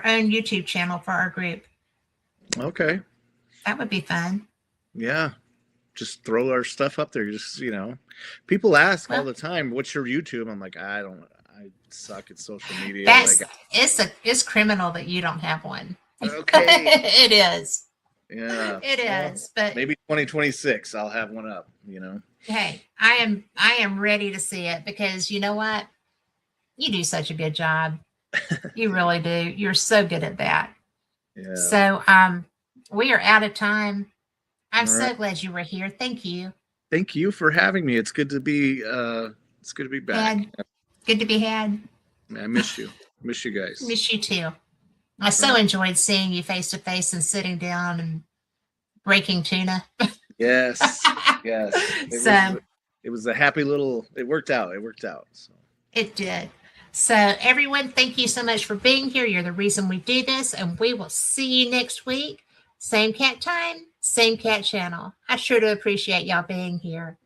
own YouTube channel for our group. Okay. That would be fun. Yeah. Just throw our stuff up there. People ask all the time, what's your YouTube? I'm like, I suck at social media. It's criminal that you don't have one. Okay. It is. Yeah. It is. But maybe 2026 I'll have one up, Hey, I am ready to see it because you know what? You do such a good job. You really do. You're so good at that. Yeah. So, we are out of time. I'm All right. so glad you were here. Thank you. Thank you for having me. It's good to be back. Had good to be had. I miss you. Miss you guys. Miss you too. I All so right. enjoyed seeing you face to face and sitting down and breaking tuna. Yes. Yes. So It was a happy little it worked out. It worked out. So it did. So, everyone, thank you so much for being here. You're the reason we do this, and we will see you next week. Same cat time, same cat channel. I sure do appreciate y'all being here.